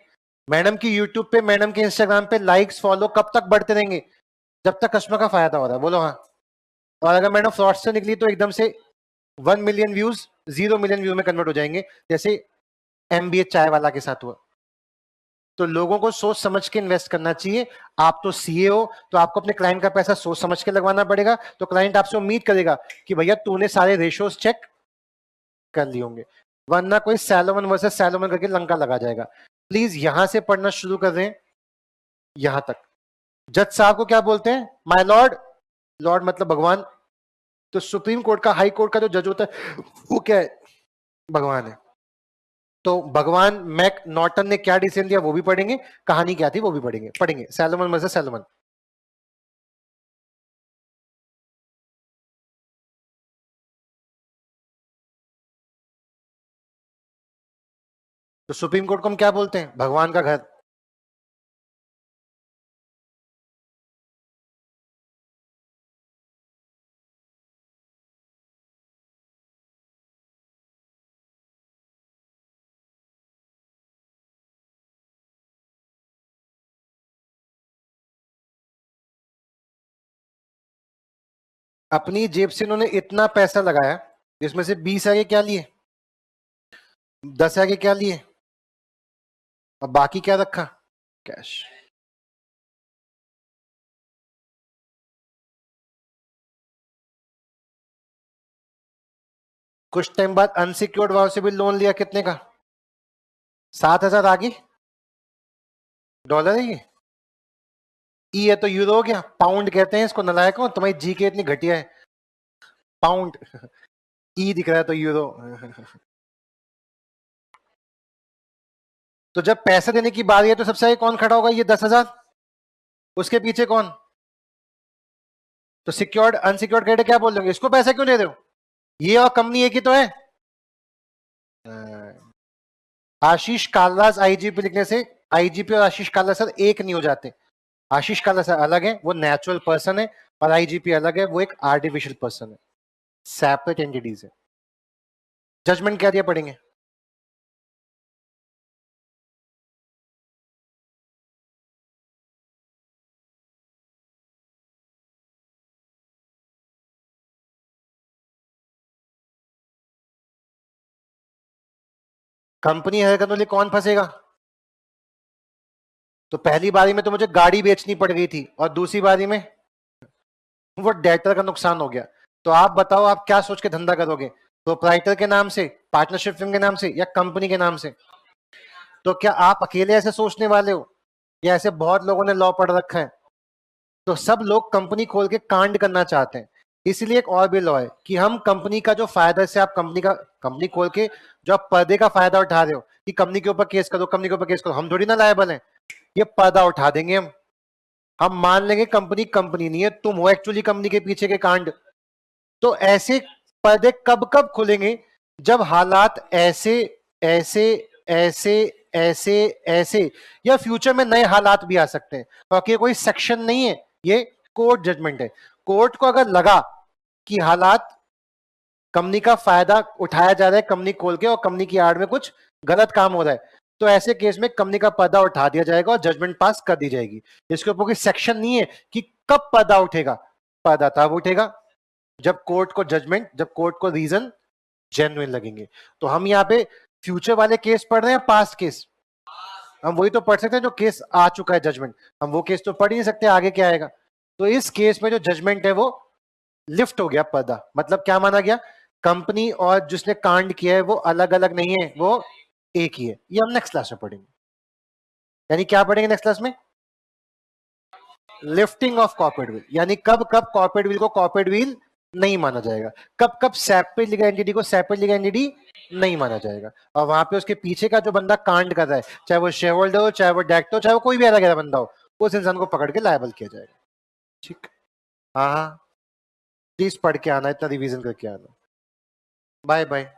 मैडम की यूट्यूब पे, मैडम के इंस्टाग्राम पे लाइक्स फॉलो कब तक बढ़ते रहेंगे? जब तक कस्टमर का फायदा हो रहा है, बोलो हाँ। और अगर मैडम फ्रॉड से निकली तो एकदम से 1 मिलियन व्यूज 0 मिलियन व्यू में कन्वर्ट हो जाएंगे, जैसे MBA चाय वाला के साथ हुआ। तो लोगों को सोच समझ के इन्वेस्ट करना चाहिए। आप तो सीए हो, तो आपको अपने क्लाइंट का पैसा सोच समझ के लगवाना पड़ेगा। तो क्लाइंट आपसे उम्मीद करेगा कि भैया तूने सारे रेशियोज चेक कर लिए होंगे, वरना कोई सैलोमन वर्सेस सैलोमन करके लंका लगा जाएगा। प्लीज यहां से पढ़ना शुरू कर दें यहां तक। जज साहब को क्या बोलते हैं? My Lord. लॉर्ड मतलब भगवान। तो सुप्रीम कोर्ट का, हाई कोर्ट का जो जज होता है वो क्या है? भगवान है। तो भगवान मैक नॉर्टन ने क्या डिसीजन दिया वो भी पढ़ेंगे, कहानी क्या थी वो भी पढ़ेंगे सैलोमन वर्सेस सैलोमन। तो सुप्रीम कोर्ट को हम क्या बोलते हैं? भगवान का घर। अपनी जेब से इन्होंने इतना पैसा लगाया, जिसमें से 20 आगे क्या लिए, 10 आगे क्या लिए, और बाकी क्या रखा? कैश। कुछ टाइम बाद अनसिक्योर्ड वाव से भी लोन लिया, कितने का? 7,000 आगे। डॉलर है ये? ई है तो यूरो हो गया। पाउंड कहते हैं इसको, नलायक हो तुम्हारी जी के इतनी घटिया है। पाउंड ई दिख रहा है तो यूरो। तो जब पैसे देने की बारी है तो सबसे आगे कौन खड़ा होगा? ये 10,000। उसके पीछे कौन? तो सिक्योर्ड अनसिक्योर्ड क्रेडिट क्या बोल रहे? इसको पैसा क्यों दे रहे हो? ये और कंपनी एक ही तो है। आशीष कालराज आईजीपी लिखने से आईजीपी और आशीष कालराज सर एक नहीं हो जाते। आशीष कालराज सर अलग है, वो नेचुरल पर्सन है, और आईजीपी अलग है, वो एक आर्टिफिशियल पर्सन है। सेपरेट एंटिटीज है। जजमेंट क्या दिया पढ़ेंगे। कंपनी है तो कौन फंसेगा? तो पहली बारी में तो मुझे गाड़ी बेचनी पड़ गई थी, और दूसरी बारी में वो डेटर का नुकसान हो गया। तो आप बताओ, आप क्या सोच के धंधा करोगे? प्रोप्राइटर के नाम से, पार्टनरशिप के नाम से, या कंपनी के नाम से? तो क्या आप अकेले ऐसे सोचने वाले हो, या ऐसे बहुत लोगों ने लॉ पढ़ रखा है? तो सब लोग कंपनी खोल के कांड करना चाहते हैं। इसलिए एक और भी लॉ है कि हम कंपनी का जो फायदा से, आप कंपनी खोल के जो आप पर्दे का फायदा उठा रहे हो कि कंपनी के ऊपर केस करो, कंपनी के ऊपर केस करो, हम थोड़ी ना लायबल हैं। ये पर्दा उठा देंगे हम मान लेंगे कंपनी कंपनी नहीं है, तुम हो एक्चुअली कंपनी के पीछे के कांड। तो ऐसे पर्दे कब कब खुलेंगे? जब हालात ऐसे ऐसे ऐसे ऐसे ऐसे, या फ्यूचर में नए हालात भी आ सकते हैं, क्योंकि कोई सेक्शन नहीं है, ये कोर्ट जजमेंट है। कोर्ट को अगर लगा कि हालात, कंपनी का फायदा उठाया जा रहा है कंपनी खोल के, और कंपनी की आड़ में कुछ गलत काम हो रहा है, तो ऐसे केस में कंपनी का पर्दा उठा दिया जाएगा और जजमेंट पास कर दी जाएगी। इसके ऊपर कोई सेक्शन नहीं है कि कब पर्दा उठेगा। पर्दा तब उठेगा जब कोर्ट को रीजन जेन्युइन लगेंगे। तो हम यहाँ पे फ्यूचर वाले केस पढ़ रहे हैं, पास्ट केस? हम वही तो पढ़ सकते हैं जो केस आ चुका है जजमेंट। हम वो केस तो पढ़ ही नहीं सकते आगे क्या आएगा। तो इस केस में जो जजमेंट है वो लिफ्ट हो गया पर्दा। मतलब क्या माना गया? कंपनी और जिसने कांड किया है वो अलग अलग नहीं है, वो एक ही है। ये हम नेक्स्ट क्लास में पढ़ेंगे। यानी क्या पढ़ेंगे नेक्स्ट क्लास में? लिफ्टिंग ऑफ कॉर्पोरेट विल, यानी कब कब कॉर्पोरेट विल को कॉर्पोरेट विल नहीं माना जाएगा, कब कब सेपरेट लीगल एंटिटी को सेपरेट लीगल एंटिटी नहीं माना जाएगा। और वहां पे उसके पीछे का जो बंदा कांड कर रहा है, चाहे वो शेयर होल्डर हो, चाहे वो डायरेक्टर हो, चाहे वो कोई भी अलग बंदा हो, उस इंसान को पकड़ के लायबल किया जाएगा। ठीक। हाँ हाँ, प्लीज पढ़ के आना, इतना रिवीजन करके आना। Bye bye.